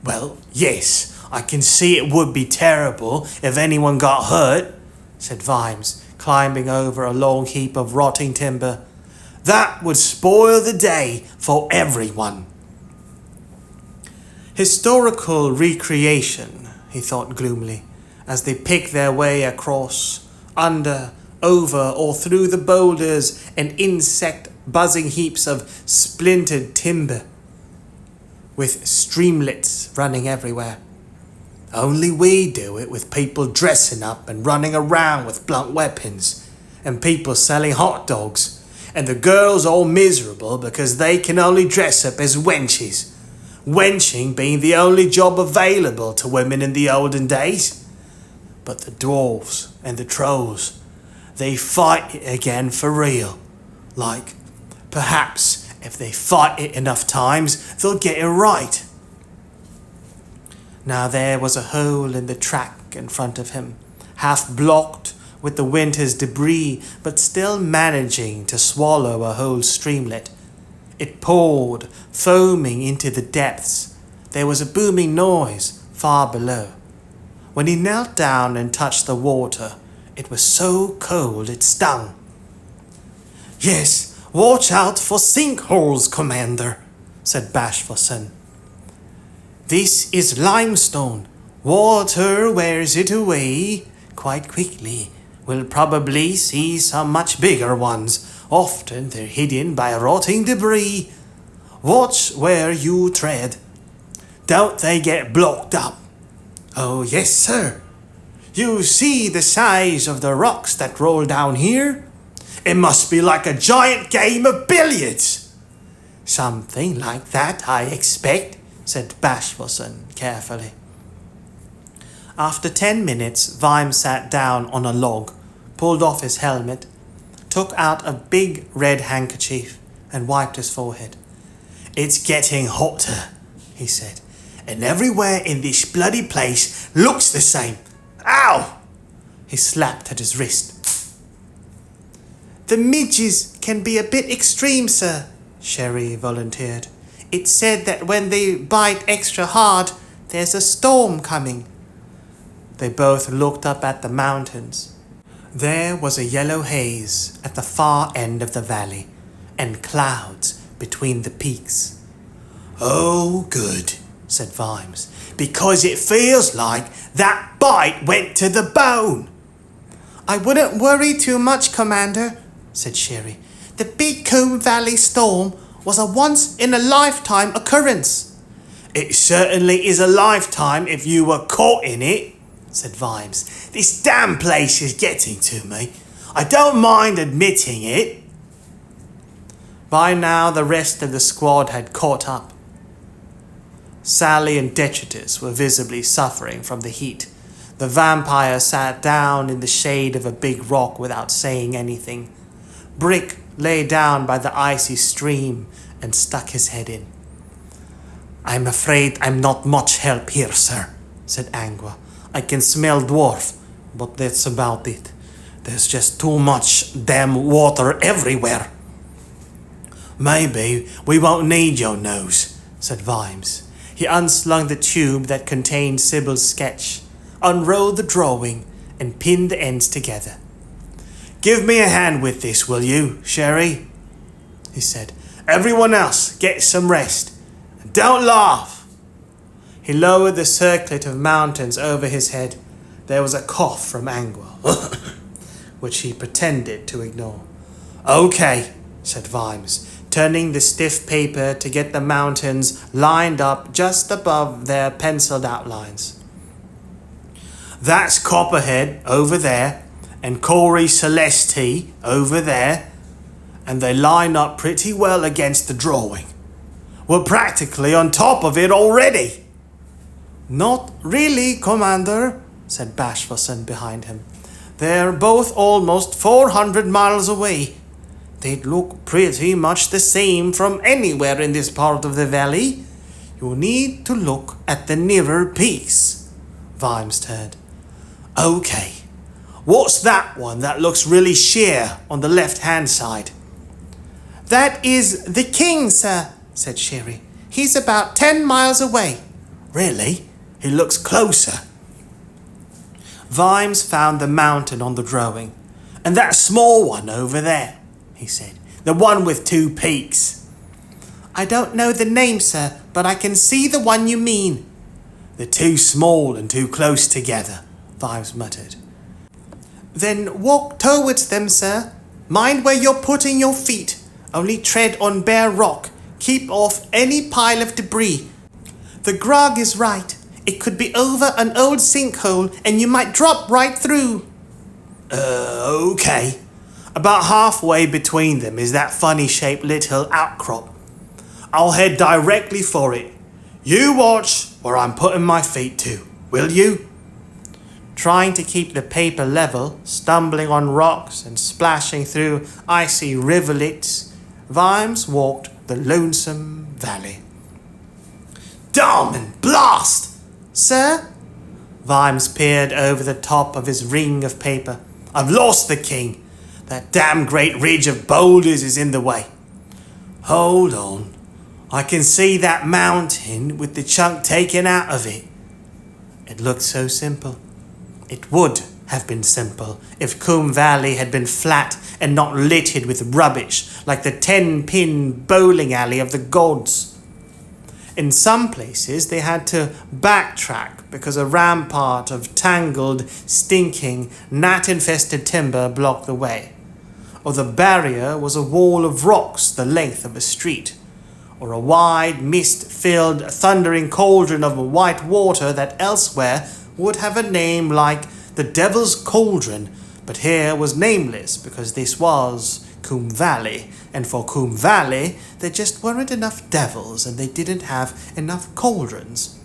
"Well, yes, I can see it would be terrible if anyone got hurt," said Vimes, climbing over a long heap of rotting timber. "That would spoil the day for everyone." Historical recreation, he thought gloomily, as they picked their way across, under, over, or through the boulders and insect-buzzing heaps of splintered timber, with streamlets running everywhere. "Only we do it with people dressing up and running around with blunt weapons, and people selling hot dogs, and the girls all miserable because they can only dress up as wenches. Wenching being the only job available to women in the olden days. But the dwarfs and the trolls, they fight it again for real. Like, perhaps if they fight it enough times, they'll get it right." Now there was a hole in the track in front of him, half blocked with the winter's debris, but still managing to swallow a whole streamlet. It poured, foaming into the depths. There was a booming noise far below. When he knelt down and touched the water, it was so cold it stung. "Yes, watch out for sinkholes, Commander," said Bashfulson. "This is limestone. Water wears it away quite quickly. We'll probably see some much bigger ones. Often they're hidden by rotting debris. Watch where you tread." "Don't they get blocked up?" "Oh, yes, sir. You see the size of the rocks that roll down here? It must be like a giant game of billiards." "Something like that, I expect," said Bashfulson carefully. After 10 minutes, Vimes sat down on a log, pulled off his helmet, took out a big red handkerchief, and wiped his forehead. "It's getting hotter," he said, "and everywhere in this bloody place looks the same. Ow!" He slapped at his wrist. "The midges can be a bit extreme, sir," Sherry volunteered. "It's said that when they bite extra hard, there's a storm coming." They both looked up at the mountains. There was a yellow haze at the far end of the valley, and clouds between the peaks. "Oh, good," said Vimes, "because it feels like that bite went to the bone." "I wouldn't worry too much, Commander," said Sherry. "The big Koom Valley storm was a once-in-a-lifetime occurrence. It certainly is a lifetime if you were caught in it, said Vimes. This damn place is getting to me. I don't mind admitting it. By now the rest of the squad had caught up. Sally and Detritus were visibly suffering from the heat. The vampire sat down in the shade of a big rock without saying anything. Brick lay down by the icy stream and stuck his head in. I'm afraid I'm not much help here, sir, said Angua. I can smell dwarf, but that's about it. There's just too much damn water everywhere. Maybe we won't need your nose, said Vimes. He unslung the tube that contained Sybil's sketch, unrolled the drawing, and pinned the ends together. Give me a hand with this, will you, Sherry? He said. Everyone else, get some rest. And don't laugh. He lowered the circlet of mountains over his head. There was a cough from Angua, which he pretended to ignore. Okay, said Vimes, turning the stiff paper to get the mountains lined up just above their penciled outlines. That's Copperhead over there, and Corey Celeste over there, and they line up pretty well against the drawing. We're practically on top of it already. Not really, Commander, said Bashfulson behind him. They're both almost 400 miles away. They'd look pretty much the same from anywhere in this part of the valley. You need to look at the nearer peaks. Vimes turned. Okay, what's that one that looks really sheer on the left-hand side? That is the king, sir, said Sherry. He's about 10 miles away. Really? He looks closer. Vimes found the mountain on the drawing. And that small one over there, he said. The one with 2 peaks. I don't know the name, sir, but I can see the one you mean. They're too small and too close together, Vimes muttered. Then walk towards them, sir. Mind where you're putting your feet. Only tread on bare rock. Keep off any pile of debris. The grog is right. It could be over an old sinkhole and you might drop right through. Okay. About halfway between them is that funny-shaped little outcrop. I'll head directly for it. You watch where I'm putting my feet to, will you? Trying to keep the paper level, stumbling on rocks and splashing through icy rivulets, Vimes walked the lonesome valley. Damn and blast! Sir? Vimes peered over the top of his ring of paper. I've lost the king. That damn great ridge of boulders is in the way. Hold on. I can see that mountain with the chunk taken out of it. It looked so simple. It would have been simple if Koom Valley had been flat and not littered with rubbish like the 10-pin bowling alley of the gods. In some places they had to backtrack because a rampart of tangled, stinking, gnat-infested timber blocked the way. Or the barrier was a wall of rocks the length of a street. Or a wide, mist-filled, thundering cauldron of white water that elsewhere would have a name like the Devil's Cauldron, but here was nameless because this was Koom Valley, and for Koom Valley there just weren't enough devils and they didn't have enough cauldrons.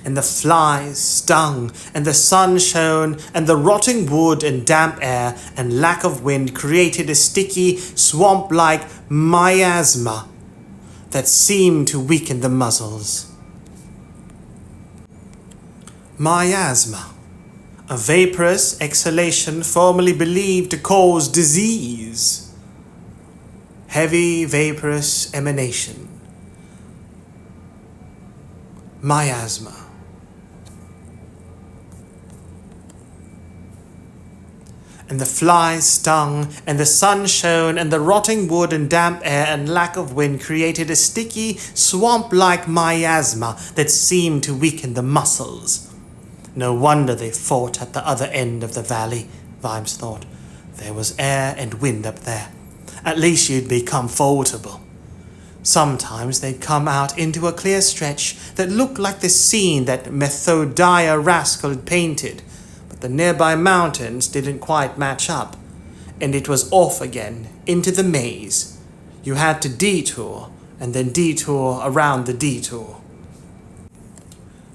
And the flies stung, and the sun shone, and the rotting wood and damp air and lack of wind created a sticky, swamp-like miasma that seemed to weaken the muscles. Miasma, a vaporous exhalation formerly believed to cause disease. Heavy vaporous emanation. Miasma. And the flies stung, and the sun shone, and the rotting wood and damp air and lack of wind created a sticky, swamp-like miasma that seemed to weaken the muscles. No wonder they fought at the other end of the valley, Vimes thought. There was air and wind up there. At least you'd be comfortable. Sometimes they'd come out into a clear stretch that looked like the scene that Methodia Rascal had painted, but the nearby mountains didn't quite match up, and it was off again into the maze. You had to detour, and then detour around the detour.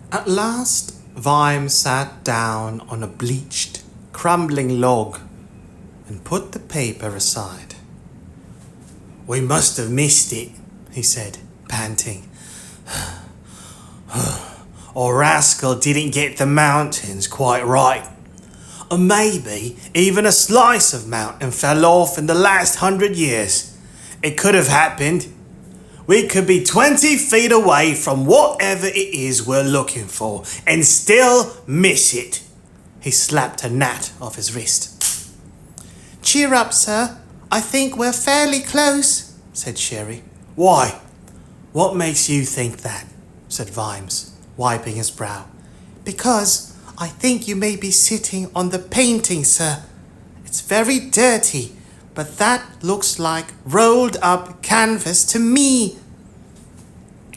At last, Vimes sat down on a bleached, crumbling log and put the paper aside. "We must have missed it," he said, panting. "Or Rascal didn't get the mountains quite right. Or maybe even a slice of mountain fell off in the last 100 years. It could have happened. We could be 20 feet away from whatever it is we're looking for and still miss it." He slapped a gnat off his wrist. "Cheer up, sir. I think we're fairly close," said Sherry. "Why? What makes you think that?" said Vimes, wiping his brow. "Because I think you may be sitting on the painting, sir. It's very dirty, but that looks like rolled up canvas to me."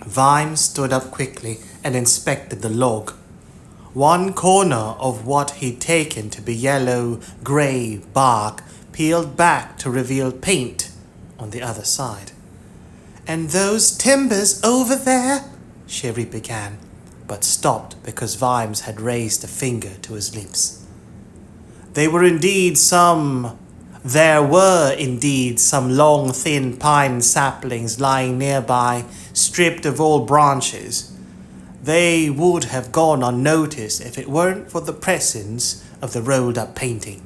Vimes stood up quickly and inspected the log. One corner of what he'd taken to be yellow-grey bark peeled back to reveal paint on the other side. "And those timbers over there," Sherry began, but stopped because Vimes had raised a finger to his lips. There were indeed some long, thin pine saplings lying nearby, stripped of all branches. They would have gone unnoticed if it weren't for the presence of the rolled-up painting.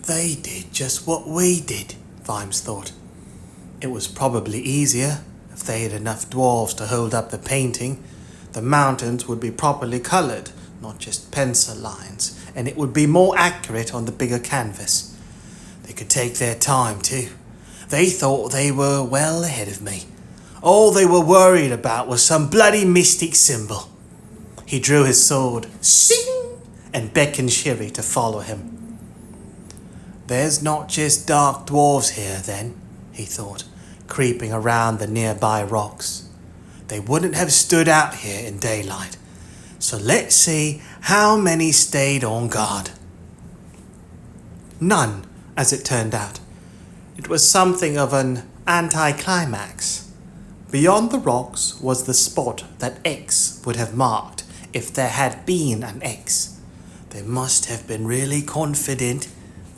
They did just what we did, Vimes thought. It was probably easier if they had enough dwarfs to hold up the painting. The mountains would be properly coloured, not just pencil lines, and it would be more accurate on the bigger canvas. They could take their time too. They thought they were well ahead of me. All they were worried about was some bloody mystic symbol. He drew his sword, sing, and beckoned Sherry to follow him. There's not just dark dwarves here then, he thought, creeping around the nearby rocks. They wouldn't have stood out here in daylight. So let's see how many stayed on guard. None, as it turned out. It was something of an anticlimax. Beyond the rocks was the spot that X would have marked if there had been an X. They must have been really confident,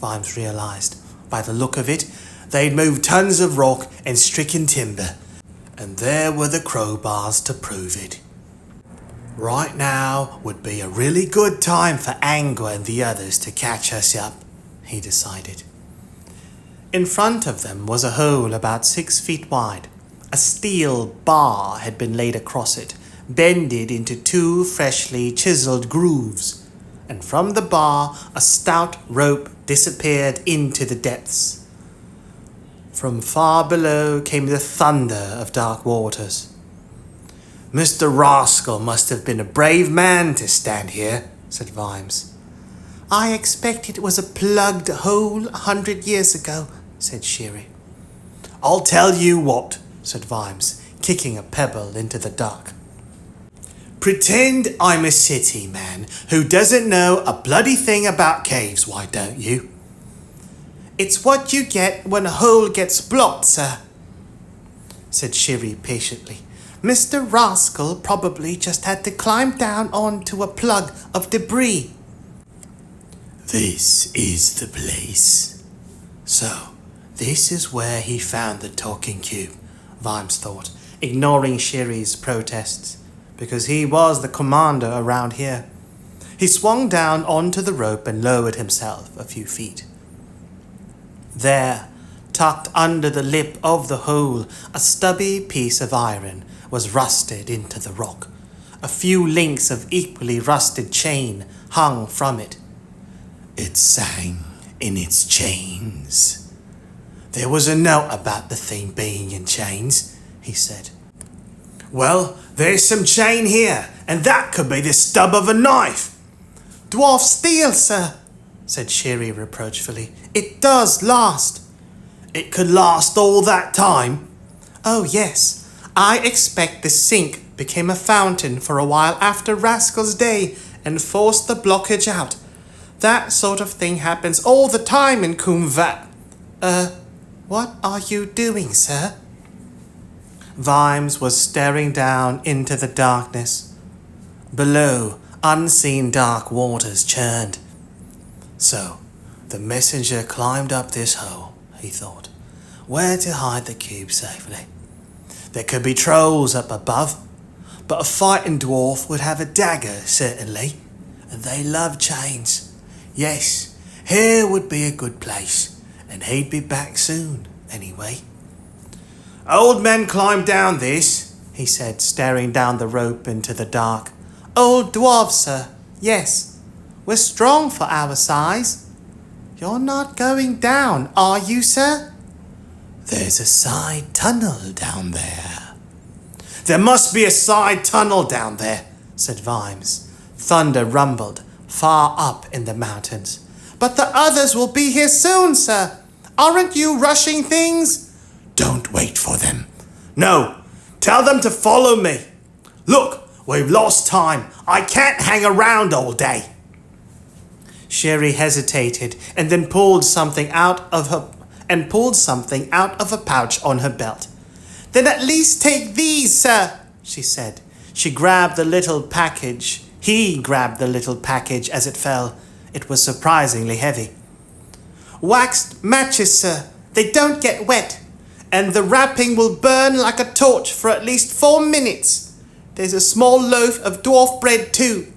Vimes realized. By the look of it, they'd moved tons of rock and stricken timber, and there were the crowbars to prove it. Right now would be a really good time for Angua and the others to catch us up, he decided. In front of them was a hole about 6 feet wide. A steel bar had been laid across it, bended into 2 freshly chiseled grooves, and from the bar a stout rope disappeared into the depths. From far below came the thunder of dark waters. Mr. Rascal must have been a brave man to stand here, said Vimes. I expect it was a plugged hole 100 years ago, said Sherry. I'll tell you what, said Vimes, kicking a pebble into the dark. Pretend I'm a city man who doesn't know a bloody thing about caves, why don't you? It's what you get when a hole gets blocked, sir, said Sherry patiently. Mr. Rascal probably just had to climb down onto a plug of debris. This is the place. So, this is where he found the talking cube, Vimes thought, ignoring Sherry's protests, because he was the commander around here. He swung down onto the rope and lowered himself a few feet. There, tucked under the lip of the hole, a stubby piece of iron was rusted into the rock. A few links of equally rusted chain hung from it. It sang in its chains. There was a note about the thing being in chains, he said. Well, there's some chain here, and that could be the stub of a knife. Dwarf steel, sir, said Sherry reproachfully. It does last. It could last all that time, Oh, yes. I expect the sink became a fountain for a while after Rascal's Day and forced the blockage out. That sort of thing happens all the time in Koom Valley. What are you doing, sir? Vimes was staring down into the darkness. Below, unseen dark waters churned. So, the messenger climbed up this hole, he thought. Where to hide the cube safely? There could be trolls up above, but a fighting dwarf would have a dagger, certainly, and they love chains. Yes, here would be a good place, and he'd be back soon, anyway. Old men climb down this, he said, staring down the rope into the dark. Old dwarfs, sir, yes. We're strong for our size. You're not going down, are you, sir? There's a side tunnel down there. There must be a side tunnel down there, said Vimes. Thunder rumbled far up in the mountains. But the others will be here soon, sir. Aren't you rushing things? Don't wait for them. No, tell them to follow me. Look, we've lost time. I can't hang around all day. Sherry hesitated and then pulled something out of a pouch on her belt. Then at least take these, sir, she said. She grabbed the little package. He grabbed the little package as it fell. It was surprisingly heavy. Waxed matches, sir. They don't get wet. And the wrapping will burn like a torch for at least 4 minutes. There's a small loaf of dwarf bread too.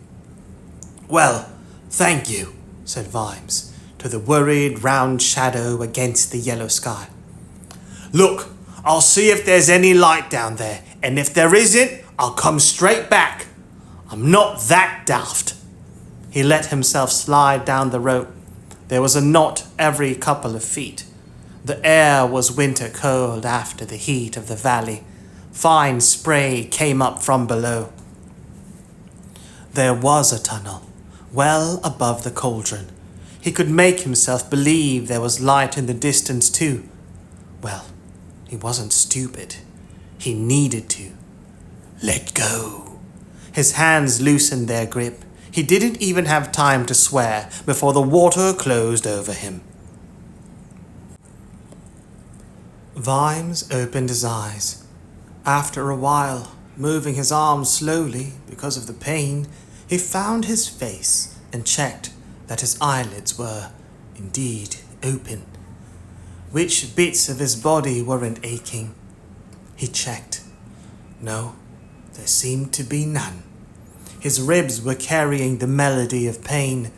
Well, thank you, said Vimes, to the worried round shadow against the yellow sky. Look, I'll see if there's any light down there, and if there isn't, I'll come straight back. I'm not that daft. He let himself slide down the rope. There was a knot every couple of feet. The air was winter cold after the heat of the valley. Fine spray came up from below. There was a tunnel, well above the cauldron. He could make himself believe there was light in the distance too. Well, he wasn't stupid. He needed to. Let go. His hands loosened their grip. He didn't even have time to swear before the water closed over him. Vimes opened his eyes. After a while, moving his arms slowly because of the pain, he found his face and checked that his eyelids were, indeed, open. Which bits of his body weren't aching? He checked. No, there seemed to be none. His ribs were carrying the melody of pain,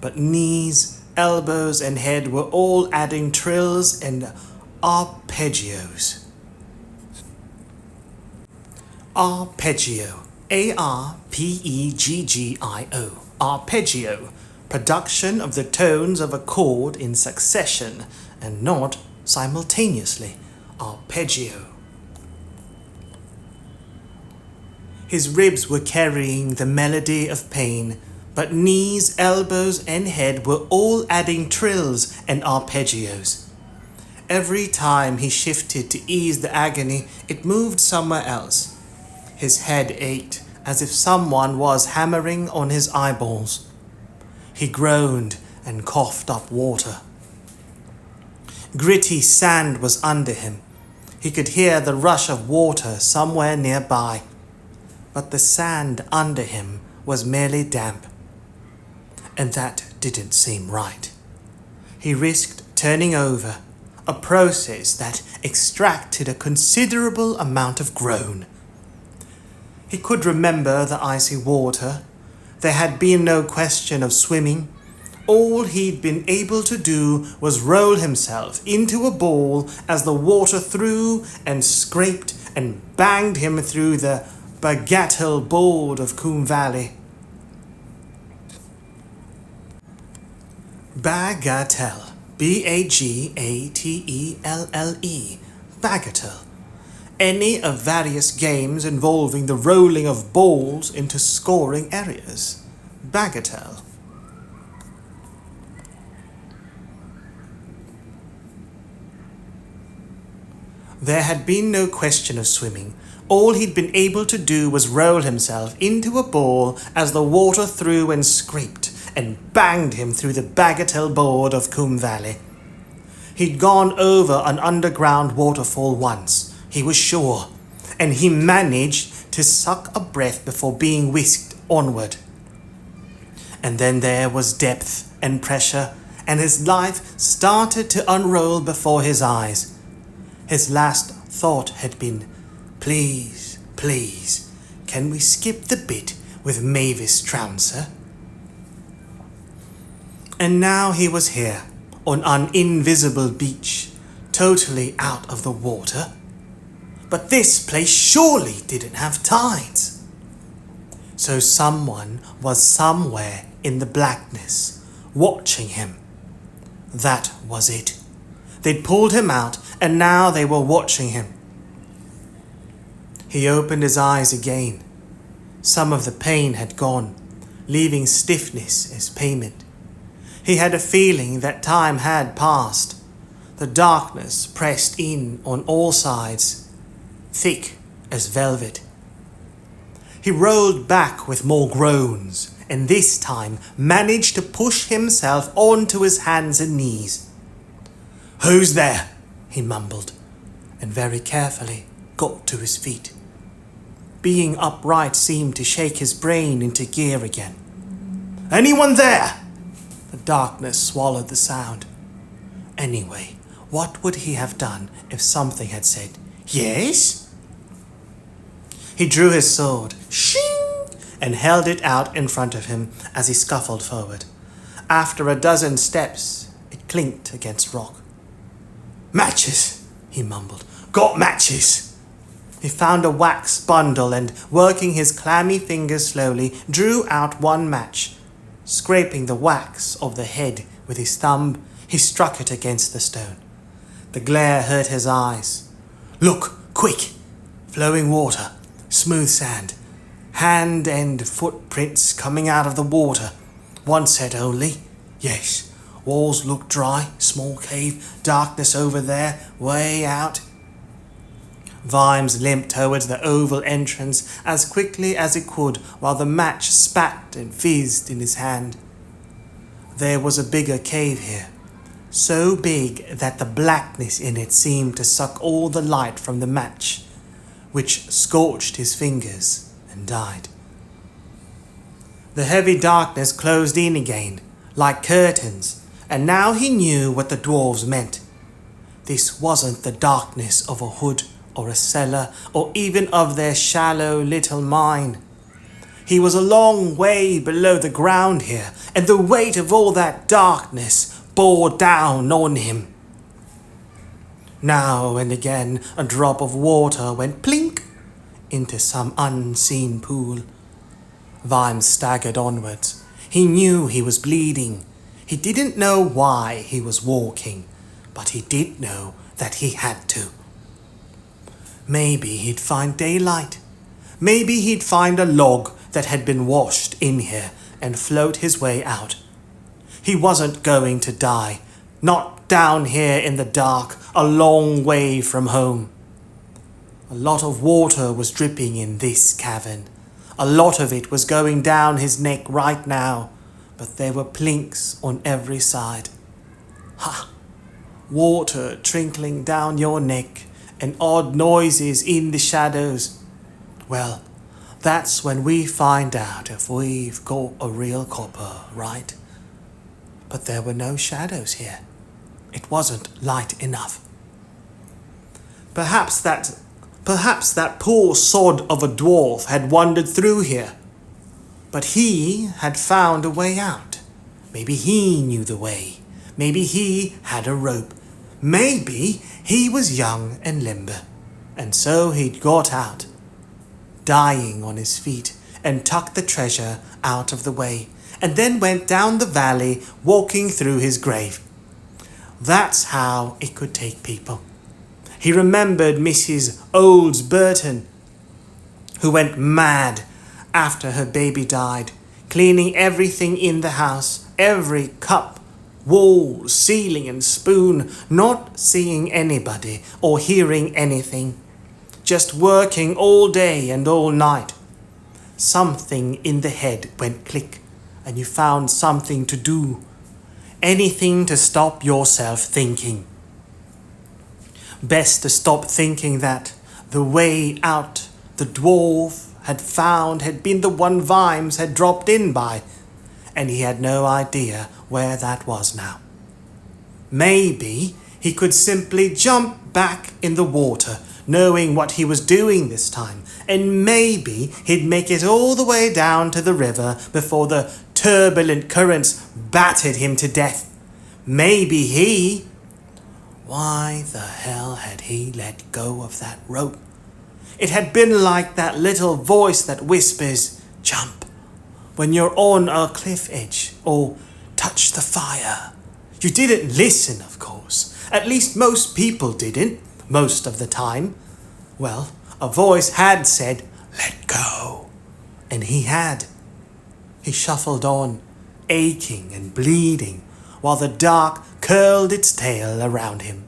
but knees, elbows, and head were all adding trills and arpeggios. Arpeggio. A-R-P-E-G-G-I-O. Arpeggio. Production of the tones of a chord in succession and not simultaneously. Arpeggio. His ribs were carrying the melody of pain, but knees, elbows, and head were all adding trills and arpeggios. Every time he shifted to ease the agony, it moved somewhere else. His head ached as if someone was hammering on his eyeballs. He groaned and coughed up water. Gritty sand was under him. He could hear the rush of water somewhere nearby. But the sand under him was merely damp. And that didn't seem right. He risked turning over, a process that extracted a considerable amount of groan. He could remember the icy water. There had been no question of swimming. All he'd been able to do was roll himself into a ball as the water threw and scraped and banged him through the bagatelle board of Koom Valley. Bagatelle. B-A-G-A-T-E-L-L-E. Bagatelle. Any of various games involving the rolling of balls into scoring areas. Bagatelle. There had been no question of swimming. All he'd been able to do was roll himself into a ball as the water threw and scraped and banged him through the bagatelle board of Koom Valley. He'd gone over an underground waterfall once, he was sure, and he managed to suck a breath before being whisked onward. And then there was depth and pressure, and his life started to unroll before his eyes. His last thought had been, "Please, please, can we skip the bit with Mavis Trouncer?" And now he was here, on an invisible beach, totally out of the water. But this place surely didn't have tides. So someone was somewhere in the blackness, watching him. That was it. They'd pulled him out, and now they were watching him. He opened his eyes again. Some of the pain had gone, leaving stiffness as payment. He had a feeling that time had passed. The darkness pressed in on all sides, thick as velvet. He rolled back with more groans, and this time managed to push himself onto his hands and knees. "Who's there?" he mumbled, and very carefully got to his feet. Being upright seemed to shake his brain into gear again. "Anyone there?" The darkness swallowed the sound. Anyway, what would he have done if something had said, "Yes?" He drew his sword, shing, and held it out in front of him as he scuffled forward. After a dozen steps, it clinked against rock. "Matches," he mumbled. "Got matches." He found a wax bundle and, working his clammy fingers slowly, drew out one match. Scraping the wax off the head with his thumb, he struck it against the stone. The glare hurt his eyes. "Look, quick! Flowing water, smooth sand, hand and footprints coming out of the water. One set only. Yes, walls look dry, small cave, darkness over there, way out." Vimes limped towards the oval entrance as quickly as he could while the match spat and fizzed in his hand. There was a bigger cave here, so big that the blackness in it seemed to suck all the light from the match, which scorched his fingers and died. The heavy darkness closed in again, like curtains, and now he knew what the dwarves meant. This wasn't the darkness of a hood or a cellar, or even of their shallow little mine. He was a long way below the ground here, and the weight of all that darkness bore down on him. Now and again a drop of water went plink into some unseen pool. Vimes staggered onwards. He knew he was bleeding. He didn't know why he was walking, but he did know that he had to. Maybe he'd find daylight. Maybe he'd find a log that had been washed in here and float his way out. He wasn't going to die, not down here in the dark, a long way from home. A lot of water was dripping in this cavern. A lot of it was going down his neck right now, but there were plinks on every side. Ha! Water trickling down your neck, and odd noises in the shadows. Well, that's when we find out if we've got a real copper, right? But there were no shadows here. It wasn't light enough. Perhaps that poor sod of a dwarf had wandered through here. But he had found a way out. Maybe he knew the way. Maybe he had a rope. Maybe he was young and limber, and so he'd got out, dying on his feet, and tucked the treasure out of the way, and then went down the valley, walking through his grave. That's how it could take people. He remembered Mrs. Olds Burton, who went mad after her baby died, cleaning everything in the house, every cup, wall, ceiling and spoon, not seeing anybody or hearing anything. Just working all day and all night. Something in the head went click, and you found something to do. Anything to stop yourself thinking. Best to stop thinking that the way out the dwarf had found had been the one Vimes had dropped in by, and he had no idea where that was now. Maybe he could simply jump back in the water, knowing what he was doing this time, and maybe he'd make it all the way down to the river before the turbulent currents battered him to death. Maybe he... Why the hell had he let go of that rope? It had been like that little voice that whispers, "Jump," when you're on a cliff edge, or touch the fire. You didn't listen, of course. At least most people didn't, most of the time. Well, a voice had said, "Let go." And he had. He shuffled on, aching and bleeding, while the dark curled its tail around him.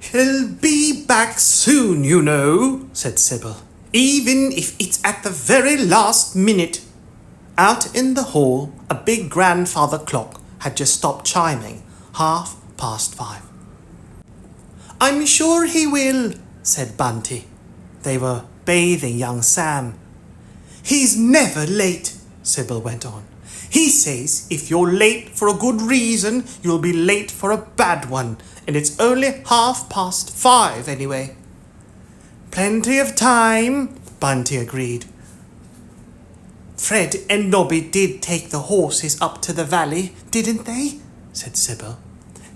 "He'll be back soon, you know," said Sybil, "even if it's at the very last minute." Out in the hall, a big grandfather clock had just stopped chiming, 5:30. "I'm sure he will," said Bunty. They were bathing young Sam. "He's never late," Sybil went on. "He says if you're late for a good reason, you'll be late for a bad one, and it's only 5:30 anyway." "Plenty of time," Bunty agreed. "Fred and Nobby did take the horses up to the valley, didn't they?" said Sybil.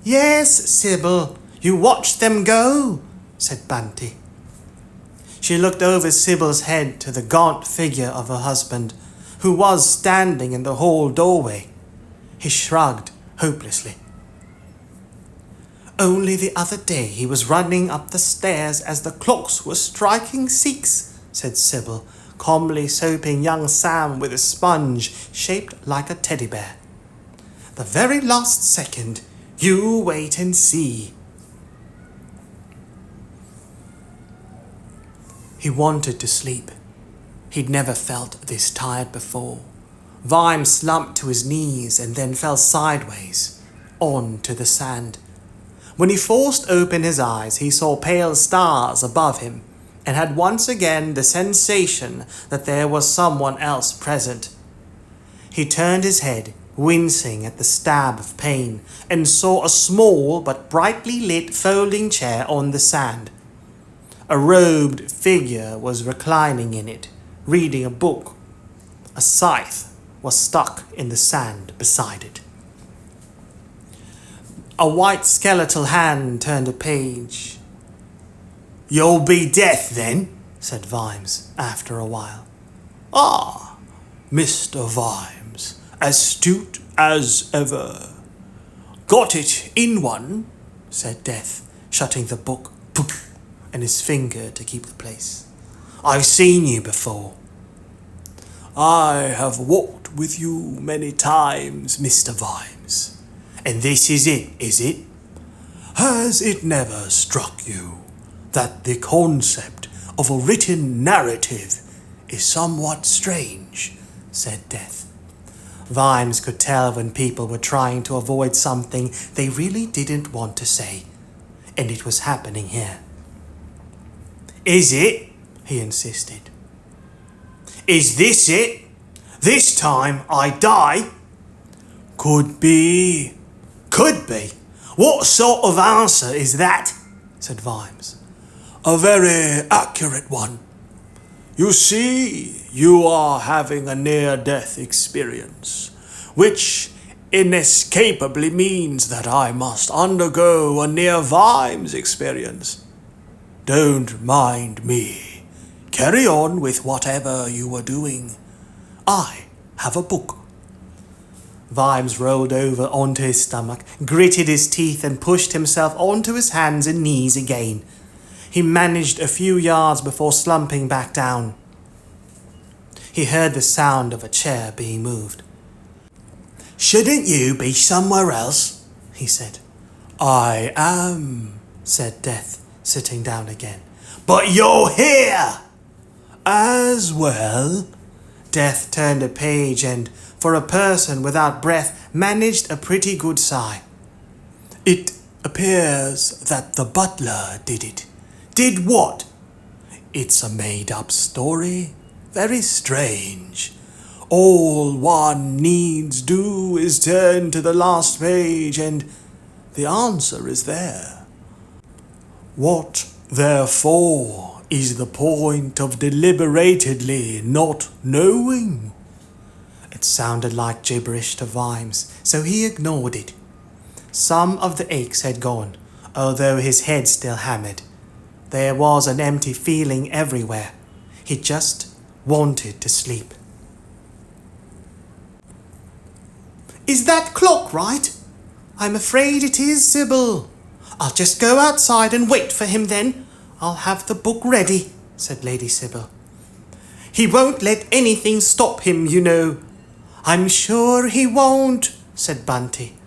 "Yes, Sybil, you watched them go," said Bunty. She looked over Sybil's head to the gaunt figure of her husband, who was standing in the hall doorway. He shrugged hopelessly. "Only the other day he was running up the stairs as the clocks were striking 6, said Sybil, calmly soaping young Sam with a sponge shaped like a teddy bear. "The very last second. You wait and see." He wanted to sleep. He'd never felt this tired before. Vimes slumped to his knees and then fell sideways, onto the sand. When he forced open his eyes, he saw pale stars above him, and had once again the sensation that there was someone else present. He turned his head, wincing at the stab of pain, and saw a small but brightly lit folding chair on the sand. A robed figure was reclining in it, reading a book. A scythe was stuck in the sand beside it. A white skeletal hand turned a page. "You'll be death, then," said Vimes, after a while. "Ah, Mr. Vimes, astute as ever." "Got it in one," said Death, shutting the book and his finger to keep the place. "I've seen you before." "I have walked with you many times, Mr. Vimes. And this is it, is it? Has it never struck you that the concept of a written narrative is somewhat strange?" said Death. Vimes could tell when people were trying to avoid something they really didn't want to say, and it was happening here. "Is it?" he insisted. "Is this it? This time I die?" "Could be. Could be. What sort of answer is that?" said Vimes. "A very accurate one. You see, you are having a near-death experience, which inescapably means that I must undergo a near-Vimes experience. Don't mind me. Carry on with whatever you were doing. I have a book." Vimes rolled over onto his stomach, gritted his teeth, and pushed himself onto his hands and knees again. He managed a few yards before slumping back down. He heard the sound of a chair being moved. "Shouldn't you be somewhere else?" he said. "I am," said Death, sitting down again. "But you're here!" "As well." Death turned a page and, for a person without breath, managed a pretty good sigh. "It appears that the butler did it." "Did what?" "It's a made-up story. Very strange. All one needs do is turn to the last page and the answer is there. What, therefore, is the point of deliberately not knowing?" It sounded like gibberish to Vimes, so he ignored it. Some of the aches had gone, although his head still hammered. There was an empty feeling everywhere. He just wanted to sleep. "Is that clock right?" "I'm afraid it is, Sybil." "I'll just go outside and wait for him then. I'll have the book ready," said Lady Sybil. "He won't let anything stop him, you know." "I'm sure he won't," said Bunty.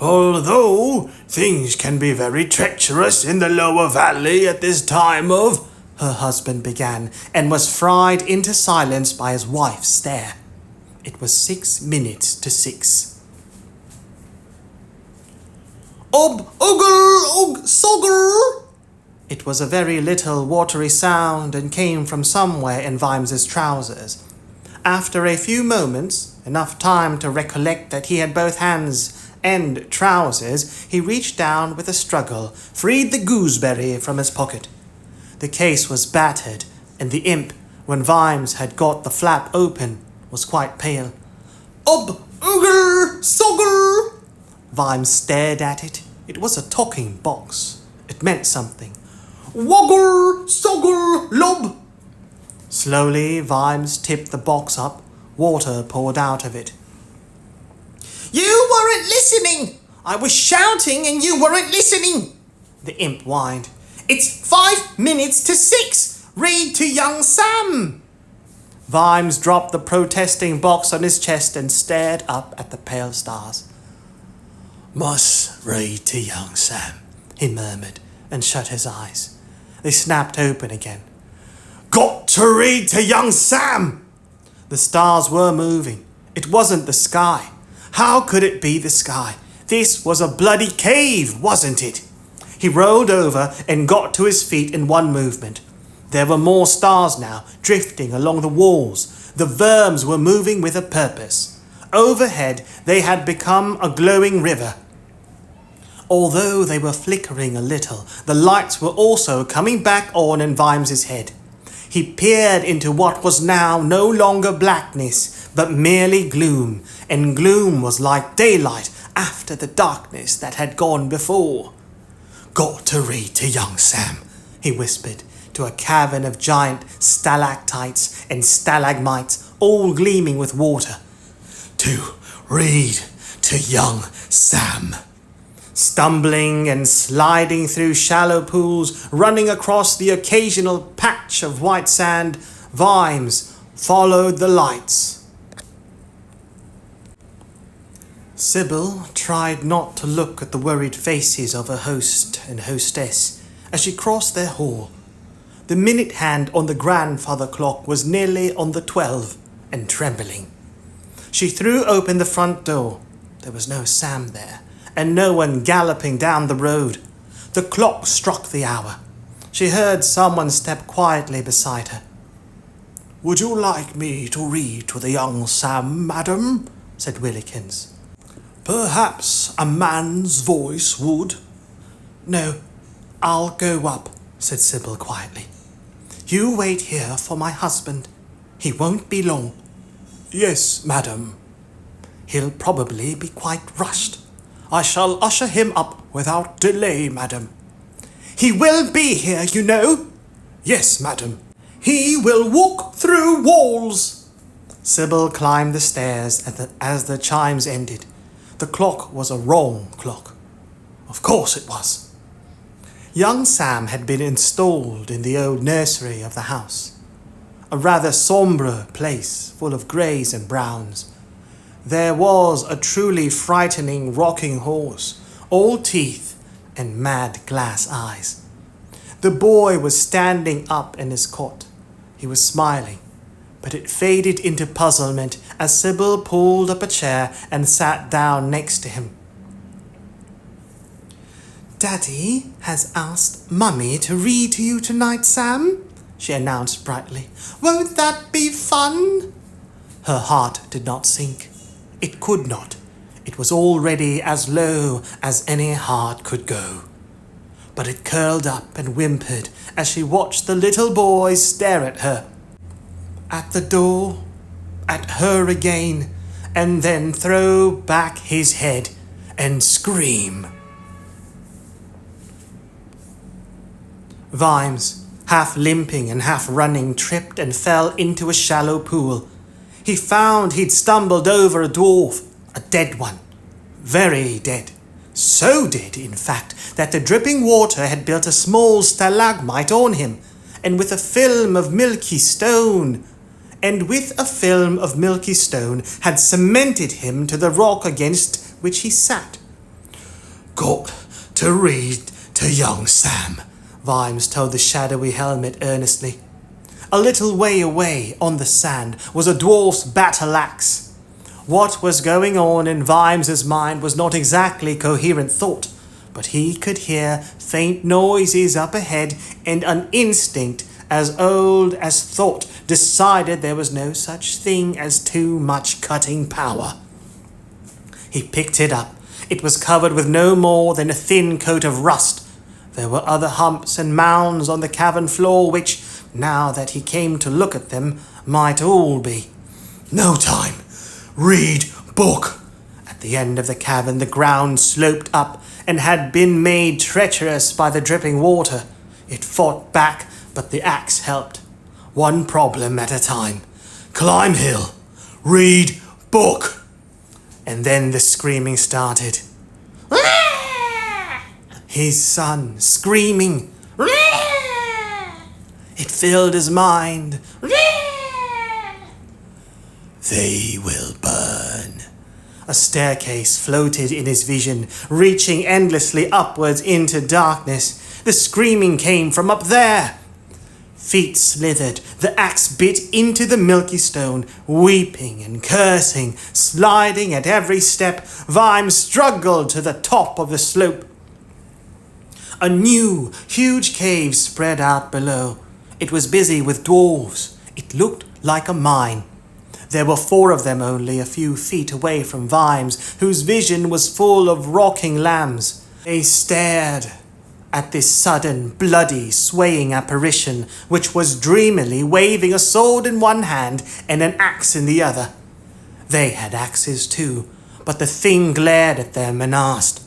"Although things can be very treacherous in the lower valley at this time of..." her husband began, and was fried into silence by his wife's stare. It was 6 minutes to 6. "Ob, ogle, og, soggle!" It was a very little watery sound and came from somewhere in Vimes's trousers. After a few moments, enough time to recollect that he had both hands and trousers, he reached down with a struggle, freed the gooseberry from his pocket. The case was battered, and the imp, when Vimes had got the flap open, was quite pale. "Ob, ogle, soggle!" Vimes stared at it. It was a talking box. It meant something. "Woggle, soggle, lob!" Slowly, Vimes tipped the box up. Water poured out of it. "You weren't listening! I was shouting and you weren't listening!" the imp whined. "It's 5 minutes to 6! Read to young Sam!" Vimes dropped the protesting box on his chest and stared up at the pale stars. "Must read to young Sam," he murmured, and shut his eyes. They snapped open again. "Got to read to young Sam!" The stars were moving. It wasn't the sky. How could it be the sky? This was a bloody cave, wasn't it? He rolled over and got to his feet in one movement. There were more stars now, drifting along the walls. The verms were moving with a purpose. Overhead, they had become a glowing river. Although they were flickering a little, the lights were also coming back on in Vimes's head. He peered into what was now no longer blackness, but merely gloom, and gloom was like daylight after the darkness that had gone before. "Got to read to young Sam," he whispered, to a cavern of giant stalactites and stalagmites, all gleaming with water. "To read to young Sam." Stumbling and sliding through shallow pools, running across the occasional patch of white sand, Vimes followed the lights. Sybil tried not to look at the worried faces of her host and hostess as she crossed their hall. The minute hand on the grandfather clock was nearly on the 12 and trembling. She threw open the front door. There was no Sam there, and no one galloping down the road. The clock struck the hour. She heard someone step quietly beside her. "Would you like me to read to the young Sam, madam?" said Willikins. "Perhaps a man's voice would." "No, I'll go up," said Sybil quietly. "You wait here for my husband. He won't be long." "Yes, madam." "He'll probably be quite rushed." "I shall usher him up without delay, madam." "He will be here, you know." "Yes, madam." "He will walk through walls." Sybil climbed the stairs as the chimes ended. The clock was a wrong clock. Of course it was. Young Sam had been installed in the old nursery of the house. a rather sombre place full of greys and browns. There was a truly frightening rocking horse, all teeth and mad glass eyes. The boy was standing up in his cot. He was smiling, but it faded into puzzlement as Sybil pulled up a chair and sat down next to him. "Daddy has asked Mummy to read to you tonight, Sam," she announced brightly. "Won't that be fun?" Her heart did not sink. It could not. It was already as low as any heart could go. But it curled up and whimpered as she watched the little boy stare at her. At the door, at her again, and then throw back his head and scream. Vimes, half limping and half running, tripped and fell into a shallow pool. He found he'd stumbled over a dwarf, a dead one, very dead. So dead, in fact, that the dripping water had built a small stalagmite on him, and with a film of milky stone had cemented him to the rock against which he sat. "Got to read to young Sam," Vimes told the shadowy helmet earnestly. A little way away on the sand was a dwarf's battle axe. What was going on in Vimes's mind was not exactly coherent thought, but he could hear faint noises up ahead, and an instinct as old as thought decided there was no such thing as too much cutting power. He picked it up. It was covered with no more than a thin coat of rust. There were other humps and mounds on the cavern floor which, now that he came to look at them, might all be. "No time. Read book." At the end of the cavern, the ground sloped up and had been made treacherous by the dripping water. It fought back, but the axe helped. One problem at a time. "Climb hill. Read book." And then the screaming started. His son screaming. It filled his mind. "They will burn." A staircase floated in his vision, reaching endlessly upwards into darkness. The screaming came from up there. Feet slithered, the axe bit into the milky stone, weeping and cursing, sliding at every step. Vimes struggled to the top of the slope. A new, huge cave spread out below. It was busy with dwarves. It looked like a mine. There were 4 of them only a few feet away from Vimes, whose vision was full of rocking lambs. They stared at this sudden, bloody, swaying apparition, which was dreamily waving a sword in one hand and an axe in the other. They had axes too, but the thing glared at them and asked,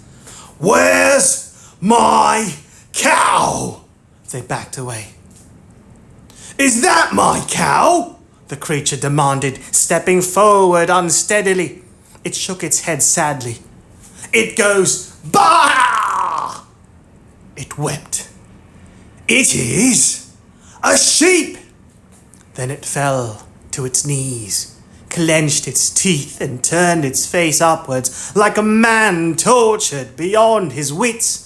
"Where's my cow?" They backed away. "Is that my cow?" the creature demanded, stepping forward unsteadily. It shook its head sadly. "It goes, bah!" It wept. "It is a sheep." Then it fell to its knees, clenched its teeth, and turned its face upwards like a man tortured beyond his wits,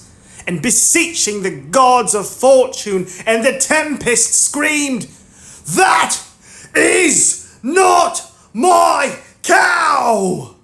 and beseeching the gods of fortune and the tempest screamed, "That is not my cow!"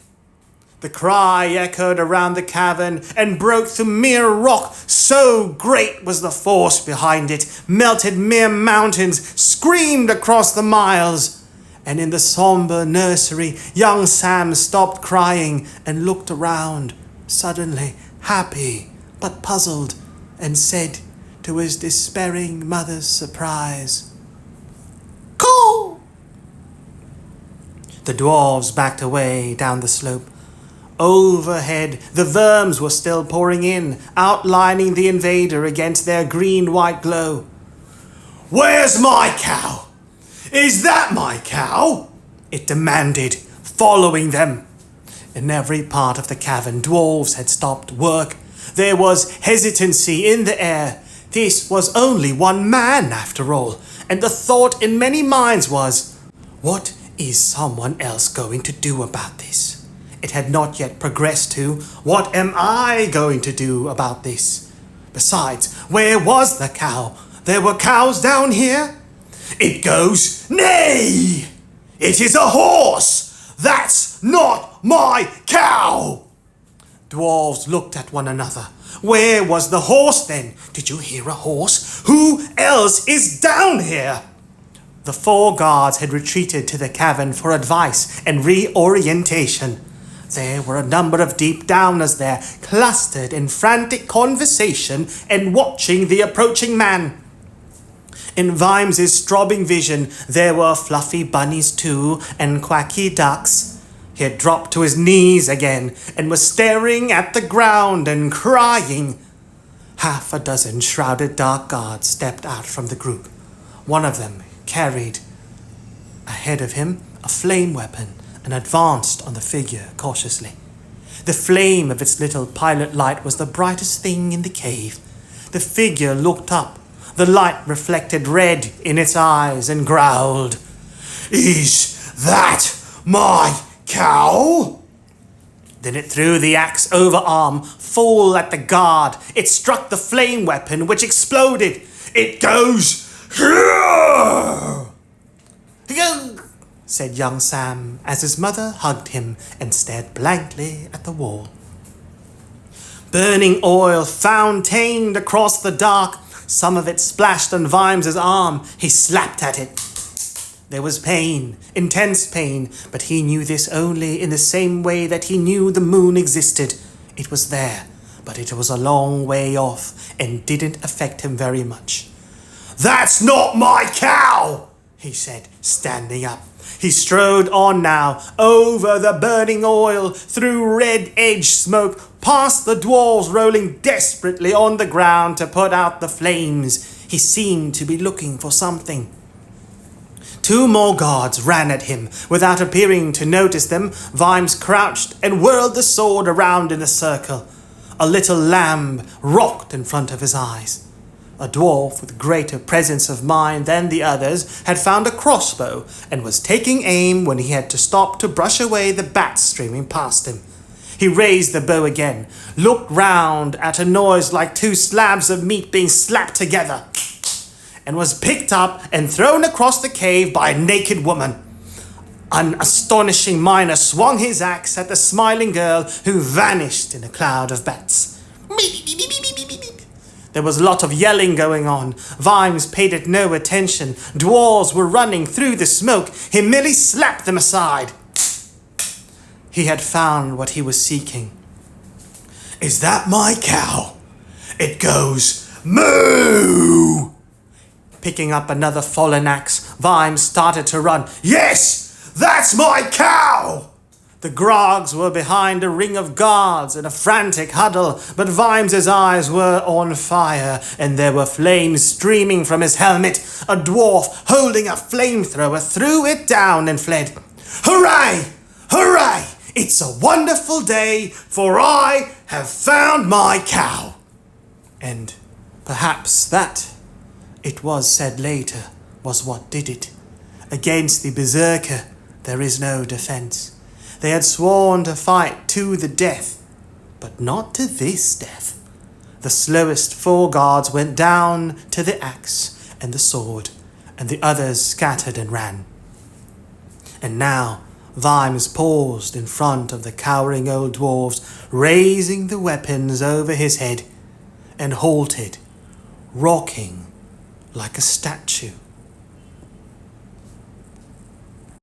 The cry echoed around the cavern and broke through mere rock. So great was the force behind it, melted mere mountains, screamed across the miles. And in the somber nursery, young Sam stopped crying and looked around, suddenly happy but puzzled, and said, to his despairing mother's surprise, "Call!" The dwarves backed away down the slope. Overhead, the verms were still pouring in, outlining the invader against their green-white glow. "Where's my cow? Is that my cow?" it demanded, following them. In every part of the cavern, dwarves had stopped work. There was hesitancy in the air. This was only one man, after all, and the thought in many minds was, what is someone else going to do about this? It had not yet progressed to, what am I going to do about this? Besides, where was the cow? There were cows down here? It goes, nay! It is a horse! That's not my cow! Dwarves looked at one another. Where was the horse then? Did you hear a horse? Who else is down here? The 4 guards had retreated to the cavern for advice and reorientation. There were a number of deep downers there, clustered in frantic conversation and watching the approaching man. In Vimes' strobing vision, there were fluffy bunnies too, and quacky ducks. He had dropped to his knees again, and was staring at the ground and crying. Half a dozen shrouded dark guards stepped out from the group. One of them carried, ahead of him, a flame weapon, and advanced on the figure cautiously. The flame of its little pilot light was the brightest thing in the cave. The figure looked up. The light reflected red in its eyes and growled, Is that my cow? Then it threw the axe overarm full at the guard. It struck the flame weapon, which exploded. It goes, said young Sam as his mother hugged him and stared blankly at the wall. Burning oil fountained across the dark. Some of it splashed on Vimes' arm. He slapped at it. There was pain, intense pain, but he knew this only in the same way that he knew the moon existed. It was there, but it was a long way off and didn't affect him very much. That's not my cow, he said, standing up. He strode on now, over the burning oil, through red-edged smoke, past the dwarves rolling desperately on the ground to put out the flames. He seemed to be looking for something. 2 more guards ran at him. Without appearing to notice them, Vimes crouched and whirled the sword around in a circle. A little lamb rocked in front of his eyes. A dwarf with greater presence of mind than the others had found a crossbow and was taking aim when he had to stop to brush away the bats streaming past him. He raised the bow again, looked round at a noise like 2 slabs of meat being slapped together, and was picked up and thrown across the cave by a naked woman. An astonishing miner swung his axe at the smiling girl who vanished in a cloud of bats. There was a lot of yelling going on. Vimes paid it no attention. Dwarves were running through the smoke. He merely slapped them aside. He had found what he was seeking. Is that my cow? It goes, moo! Picking up another fallen axe, Vimes started to run. Yes, that's my cow! The grogs were behind a ring of guards in a frantic huddle, but Vimes' eyes were on fire, and there were flames streaming from his helmet. A dwarf, holding a flamethrower, threw it down and fled. Hooray! Hooray! It's a wonderful day, for I have found my cow. And perhaps that, it was said later, was what did it. Against the berserker, there is no defense. They had sworn to fight to the death, but not to this death. The slowest 4 guards went down to the axe and the sword, and the others scattered and ran. And now Vimes paused in front of the cowering old dwarves, raising the weapons over his head, and halted, rocking like a statue.